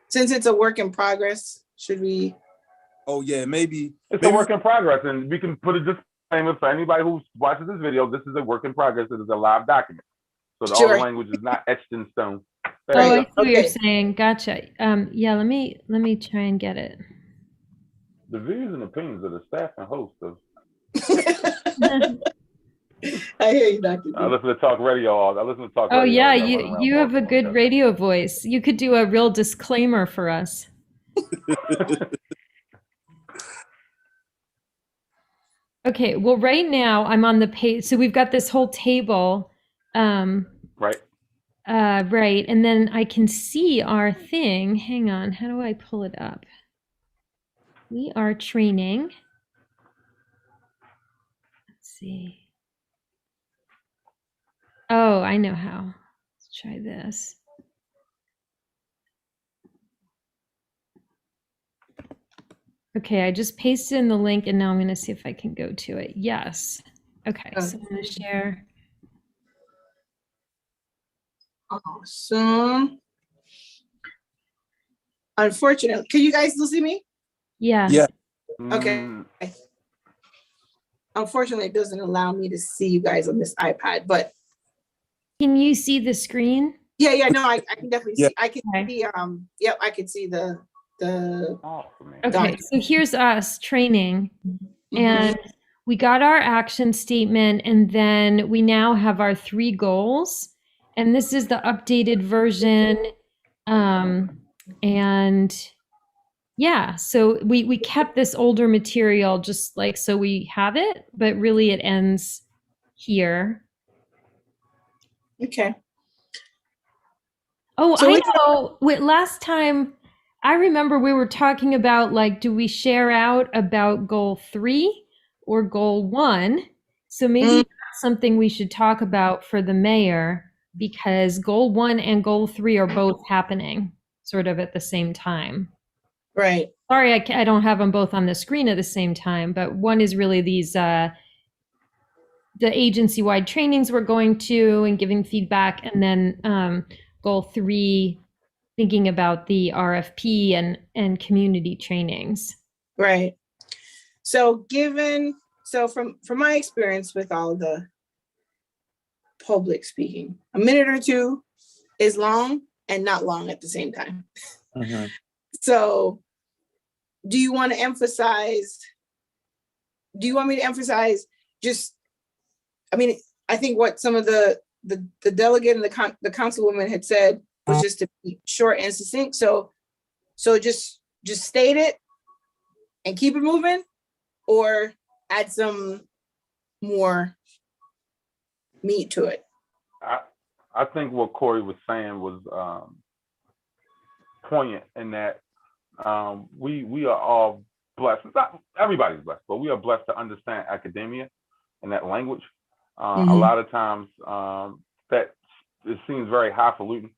Since it's a work in progress, should we? Oh yeah, maybe. It's a work in progress, and we can put a disclaimer for anybody who watches this video. This is a work in progress. It is a live document. So all the language is not etched in stone. Oh, I see what you're saying. Gotcha. Yeah, let me try and get it. The views and opinions of the staff and host of I hear you, Dr. I listen to talk radio. I listen to talk radio. Oh yeah, you have a good radio voice. You could do a real disclaimer for us. Okay, well right now I'm on the page. So we've got this whole table. Right. Right, and then I can see our thing. Hang on, how do I pull it up? We are training. Let's see. Oh, I know how. Let's try this. Okay, I just pasted in the link and now I'm going to see if I can go to it. Yes. Okay, so I'm going to share. Awesome. Unfortunately, can you guys still see me? Yeah. Yeah. Okay. Unfortunately, it doesn't allow me to see you guys on this iPad, but. Can you see the screen? Yeah, no, I can definitely see. I can see, yep, I can see the. Okay, so here's us training. And we got our action statement, and then we now have our 3 goals. And this is the updated version. And yeah, so we kept this older material just like so we have it, but really it ends here. Okay. Oh, So I know. Wait, last time I remember we were talking about like, do we share out about goal 3 or goal 1? So maybe that's something we should talk about for the mayor, because goal 1 and goal 3 are both happening sort of at the same time. Right. Sorry, I don't have them both on the screen at the same time, but one is really these, the agency-wide trainings we're going to and giving feedback, and then goal 3, thinking about the RFP and community trainings. Right. So from my experience with all the public speaking, a minute or 2 is long and not long at the same time. So do you want me to emphasize just, I mean, I think what some of the delegate and the councilwoman had said was just to be short and succinct. So just state it and keep it moving, or add some more meat to it. I think what Corey was saying was poignant in that we are all blessed. Not everybody's blessed, but we are blessed to understand academia and that language. A lot of times that it seems very highfalutin.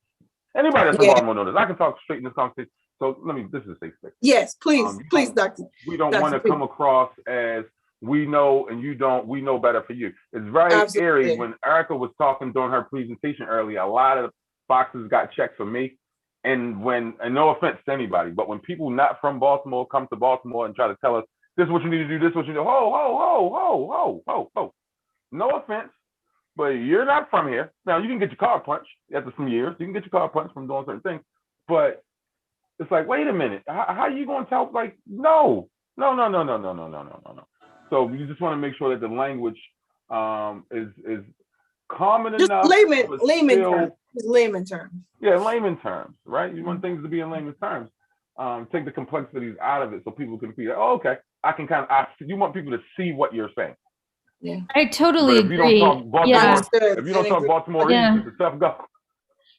Anybody that's involved will know this. I can talk straight in this conversation. So this is a safe space. Yes, please, Doctor. We don't want to come across as we know and you don't, we know better for you. It's very eerie. When Erica was talking during her presentation earlier, a lot of boxes got checked for me. And no offense to anybody, but when people not from Baltimore come to Baltimore and try to tell us, this is what you need to do, this is what you do, ho. No offense, but you're not from here. Now, you can get your card punched after some years. You can get your card punched from doing certain things. But it's like, wait a minute. How are you going to tell? Like, no. So you just want to make sure that the language is common enough. Layman terms. Yeah, layman terms, right? You want things to be in layman terms. take the complexities out of it so people can feel, oh, okay, I can kind of, you want people to see what you're saying. Yeah. I totally But if you agree. don't talk Baltimore, Yeah. if you don't talk Baltimore Yeah. it's a tough go.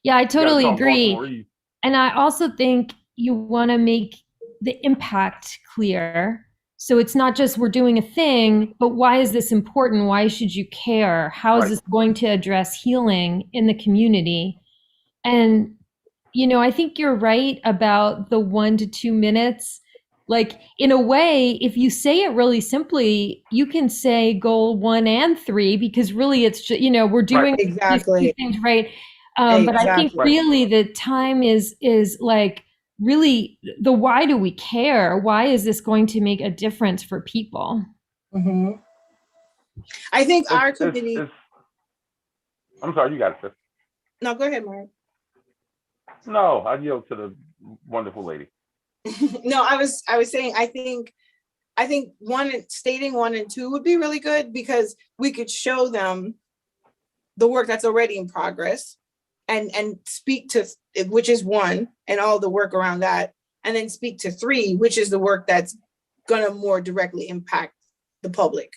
Yeah, I You gotta totally talk agree. Baltimore-ese. And I also think you want to make the impact clear. So it's not just we're doing a thing, but why is this important? Why should you care? How is Right. this going to address healing in the community? And, you know, I think you're right about the 1 to 2 minutes. Like, in a way, if you say it really simply, you can say goal 1 and 3, because really it's just, you know, we're doing these Exactly. two things, right? But I think Exactly. really the time is like really the why do we care? Why is this going to make a difference for people? Mhm. I think our committee. I'm sorry, you got it, sis. No, go ahead, Mark. No, I yield to the wonderful lady. No, I was saying, I think stating 1 and 2 would be really good, because we could show them the work that's already in progress and speak to, which is 1, and all the work around that, and then speak to 3, which is the work that's gonna more directly impact the public,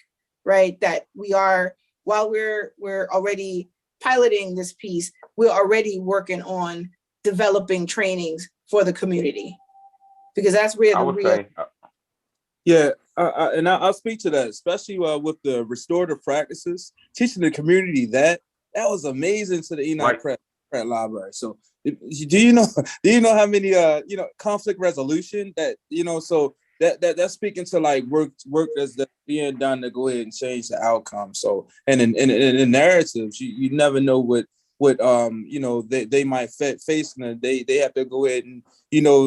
right? That we are, while we're already piloting this piece, we're already working on developing trainings for the community, because that's where I the would real. say, Yeah, and I'll speak to that, especially with the restorative practices, teaching the community that was amazing to the Enoch Pratt Library. So, do you know how many conflict resolution that so that's speaking to like work that's being done to go ahead and change the outcome. So, and in narratives, you never know what they might face, and they have to go ahead and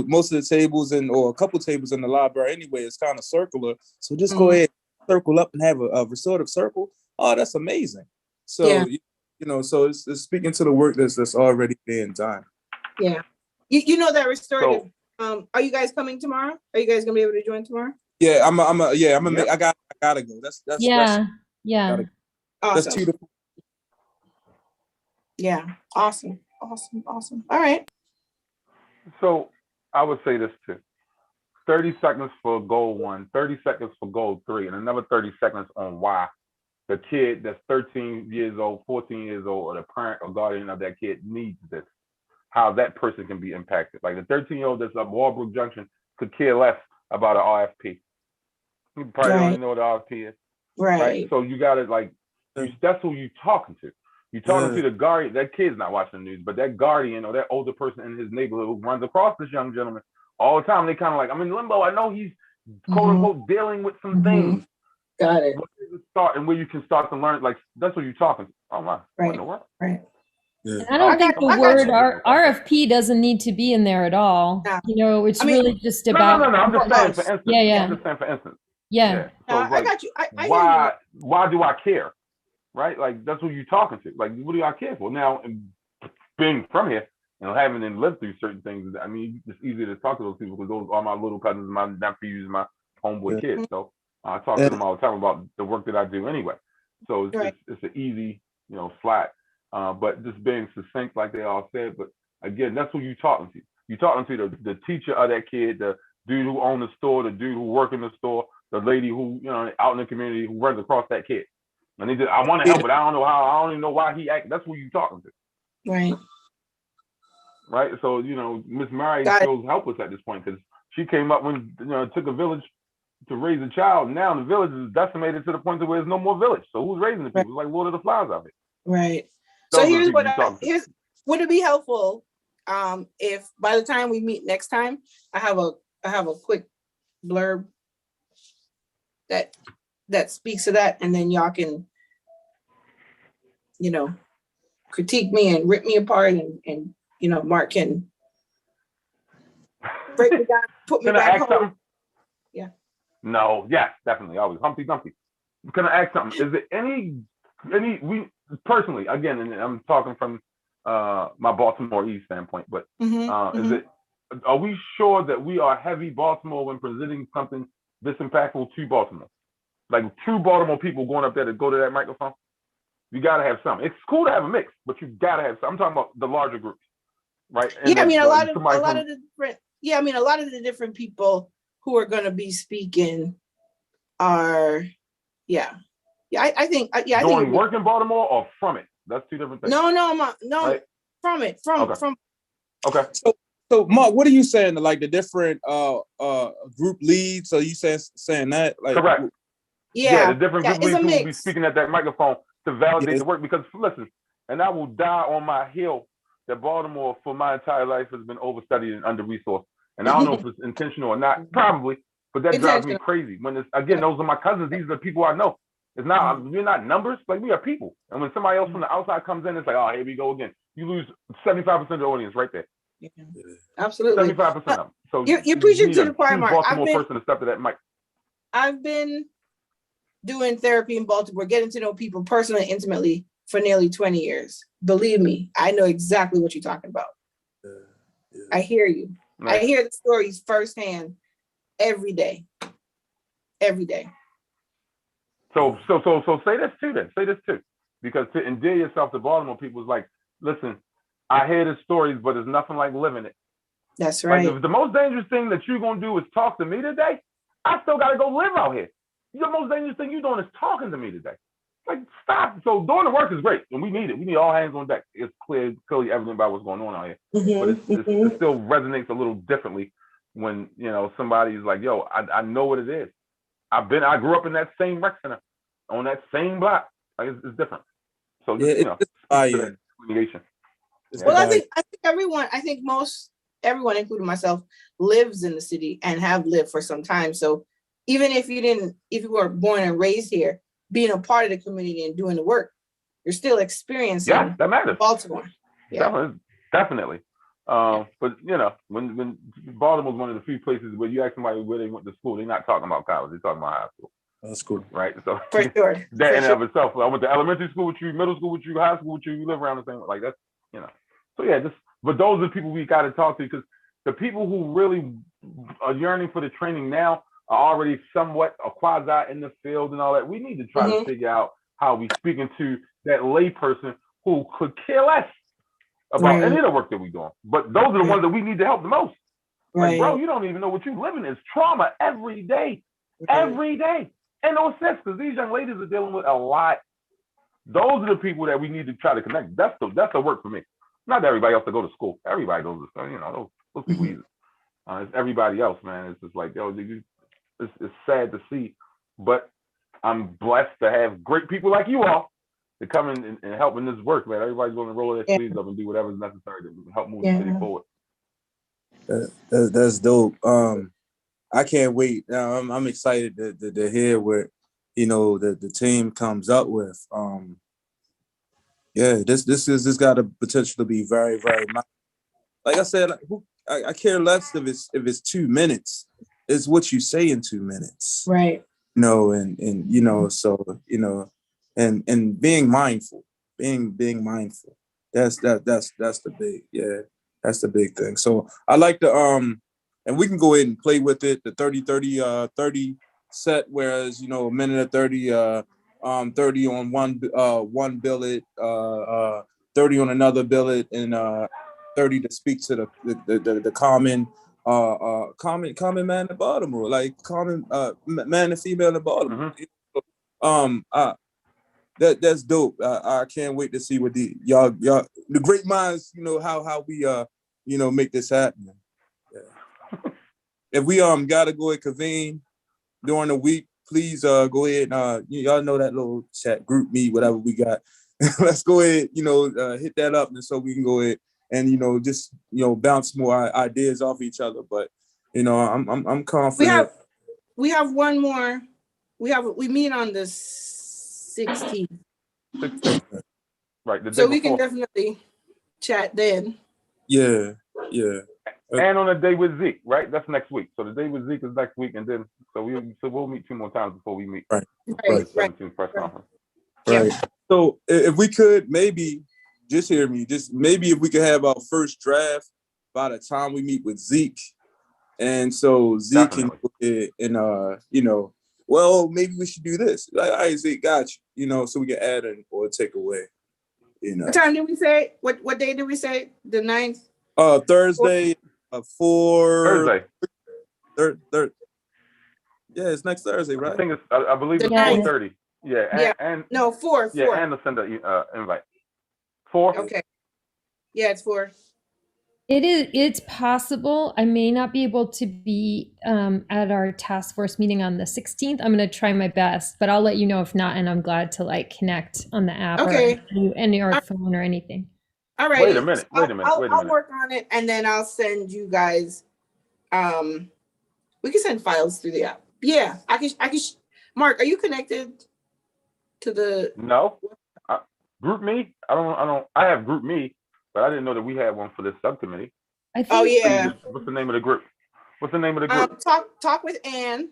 most of the tables or a couple tables in the library anyway is kind of circular. So just go ahead, circle up and have a restorative circle. Oh, that's amazing. So so it's speaking to the work that's already being done. Yeah, you know that restorative. Are you guys coming tomorrow? Are you guys gonna be able to join tomorrow? Yeah, I gotta go. That's yeah. Awesome. That's 2 to 4. Yeah, awesome. All right. so I would say this too. 30 seconds for goal 1, 30 seconds for goal 3, and another 30 seconds on why the kid that's 13 years old, 14 years old, or the parent or guardian of that kid needs this. How that person can be impacted. Like the 13-year-old that's up Walbrook Junction could care less about an RFP. You probably don't even know what an RFP is. Right. So you got to that's who you're talking to. You're talking to the guardian. That kid's not watching the news, but that guardian or that older person in his neighborhood who runs across this young gentleman all the time, they kind of like, I'm in limbo. I know he's quote unquote dealing with some things. Got it. Start and where you can start to learn, like that's what you're talking to. Oh my, right. What in the world? Right. Yeah. I don't think the word RFP doesn't need to be in there at all. Yeah. It's really just about. No. I'm just saying for instance. Yeah. I'm just saying for instance. Yeah. So I got you. I why do I care? Right? Like that's who you're talking to. Like what do I care for? Now, being from here and having them lived through certain things, I mean, it's easier to talk to those people because those are my little cousins, my nephews, my homeboy kids. So I talk to them all the time about the work that I do anyway. So it's an easy, slot. But just being succinct, like they all said. But again, that's who you're talking to. You're talking to the teacher of that kid, the dude who owns the store, the dude who works in the store, the lady who, out in the community who runs across that kid. And they just, I want to help, but I don't know how. I don't even know why he acts. That's who you're talking to. Right. Right. So, Miss Mary feels helpless at this point because she came up when, it took a village to raise a child. Now the village is decimated to the point where there's no more village. So who's raising the people? It's like Lord of the Flies out here. Right. So here's would it be helpful if by the time we meet next time, I have a quick blurb that speaks to that, and then y'all can, critique me and rip me apart, and Mark can break me down, put me back home. Something? Yeah. No, yes, definitely, always. Humpty Dumpty. Can I ask something? Is it any we personally, again, and I'm talking from my Baltimore East standpoint, but are we sure that we are heavy Baltimore when presenting something this impactful to Baltimore? Like true Baltimore people going up there to go to that microphone? You got to have something. It's cool to have a mix, but you got to have something. I'm talking about the larger groups, right? And yeah, I mean, a lot of the different yeah, I mean, a lot of the different people who are going to be speaking are, yeah. I think, yeah, I think. Doing work in Baltimore or from it? That's two different things. No, right? from it. Okay. So Mark, what are you saying? Like the different group leads? Are you saying that? Like, correct. Yeah, the different group leads who will be speaking at that microphone to validate the work. Because listen, and I will die on my hill that Baltimore for my entire life has been overstudied and under-resourced. And I don't know if it's intentional or not, probably, but that drives me crazy. When it's, again, those are my cousins. These are the people I know. It's not, we're not numbers, like we are people. And when somebody else from the outside comes in, it's like, oh, here we go again. You lose 75% of the audience right there. Yeah. Absolutely. 75% of them. So you're preaching to the choir, Mark. Baltimore person to step to that mic. I've been doing therapy in Baltimore, getting to know people personally, intimately for nearly 20 years. Believe me, I know exactly what you're talking about. I hear you. Nice. I hear the stories firsthand every day. Every day. So say this too then. Say this too. Because to endear yourself to Baltimore people is like, listen, I hear the stories, but it's nothing like living it. That's right. Like if the most dangerous thing that you're gonna do is talk to me today, I still gotta go live out here. The most dangerous thing you're doing is talking to me today. Like, stop. So doing the work is great, and we need it. We need all hands on deck. It's clearly evident about what's going on out here. But it still resonates a little differently when, you know, somebody's like, yo, I know what it is. I grew up in that same rec center on that same block. Like, it's different. So just, communication. Well, I think everyone, everyone, including myself, lives in the city and have lived for some time. So even if you were born and raised here, being a part of the community and doing the work, you're still experiencing that matters. Baltimore. Yeah. Definitely. But you know, when Baltimore's one of the few places where you ask somebody where they went to school, they're not talking about college, they're talking about high school. That's cool. Right. So for sure. That in and of itself. I went to elementary school with you, middle school with you, high school with you, you live around the same, like that's, you know. So yeah, but those are the people we gotta talk to, because the people who really are yearning for the training now are already somewhat a quasi in the field and all that. We need to try to figure out how we speaking to that lay person who could care less about any of the work that we're doing. But those are the ones that we need to help the most. Like, bro, you don't even know what you're living in. It's trauma every day. Every day. And no sense, because these young ladies are dealing with a lot. Those are the people that we need to try to connect. That's the work for me. Not that everybody else to go to school. Everybody goes to school. You know, those people easy. It's everybody else, man. It's just like, yo, it's sad to see, but I'm blessed to have great people like you all to come in and help in this work, man. Everybody's going to roll their sleeves up and do whatever's necessary to help move the city forward. That's dope. I can't wait. I'm excited to hear what, you know, the team comes up with. This got a potential to be very, very nice. Like I said, I care less if it's 2 minutes. It's what you say in 2 minutes. Right. You know, and you know, so you know, and being mindful. Being mindful. That's the big thing. So I like the and we can go ahead and play with it, the 30 set, whereas, you know, a minute of 30 on one billet, 30 on another billet, and 30 to speak to the common man in Baltimore, like common man and female in Baltimore. That's dope. I can't wait to see what y'all the great minds, you know, how we you know, make this happen. Yeah. If we gotta go and convene during the week, please go ahead and y'all know that little chat group me, whatever we got. Let's go ahead, you know, hit that up, and so we can go ahead and, you know, just, you know, bounce more ideas off each other. But, you know, I'm confident. We have one more. We meet on the 16th. Right. So we can definitely chat then. Yeah. And on a day with Zeke, right? That's next week. So the day with Zeke is next week, and then so we'll meet 2 more times before we meet. Right. Press conference. Right. So if we could maybe just hear me, just maybe if we could have our first draft by the time we meet with Zeke, and so Zeke can go ahead and you know, well, maybe we should do this. Like, all right, Zeke, got you. You know, so we can add in or take away. You know. What time did we say? What day did we say? The 9th? Thursday, For Thursday. third. Yeah, it's next Thursday, I right? think it's. I believe The it's Yeah. 4:30. Yeah. Yeah. And No, four. yeah, and to send an invite. 4. Okay. Yeah, it's 4. It's possible I may not be able to be at our task force meeting on the 16th. I'm going to try my best, but I'll let you know if not, and I'm glad to like connect on the app Okay. or any or phone or anything. All right. Wait a minute. Wait a minute. I'll work on it and then I'll send you guys. We can send files through the app. Yeah, I can. Mark, are you connected to the? No. Group me. I have group me, but I didn't know that we had one for this subcommittee. I think. Oh yeah. What's the name of the group? What's the name of the group? Talk with Ann,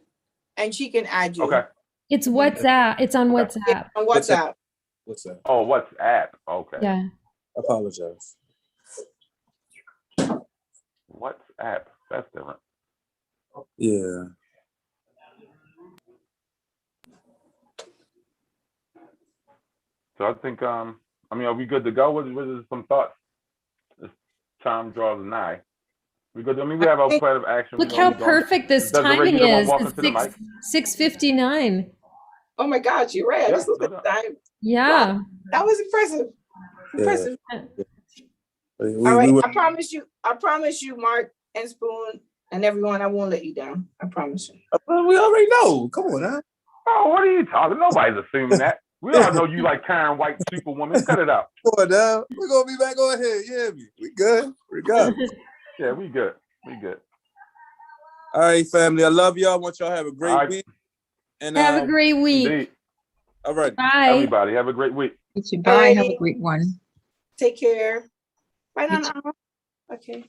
and she can add you. Okay. It's WhatsApp. It's on WhatsApp. Yeah, on WhatsApp. What's that? Oh, WhatsApp. Okay. Yeah. I apologize. WhatsApp. That's different. Yeah. So I think I mean, are we good to go? What is some thoughts? As time draws nigh. We good. I mean, we have our plan of action. Look how perfect this timing is. It's 6:59. Oh my God, you're right. Yeah, Just look at the time. Yeah. Wow, that was impressive. Impressive. We, All right. we I promise you, Mark and Spoon and everyone, I won't let you down. I promise you. we already know. Come on, huh? Oh, what are you talking? Nobody's assuming that. We all know you like Karen White Superwoman. Cut it out. Come on now. We're gonna be back on here. Yeah, we good. We good. Yeah, we good. We good. All right, family. I love y'all. I want y'all to have a great right. week. And Have a great week. Indeed. all right. Bye. Everybody, have a great week. Bye. Have a great one. Take care. Bye now. Okay.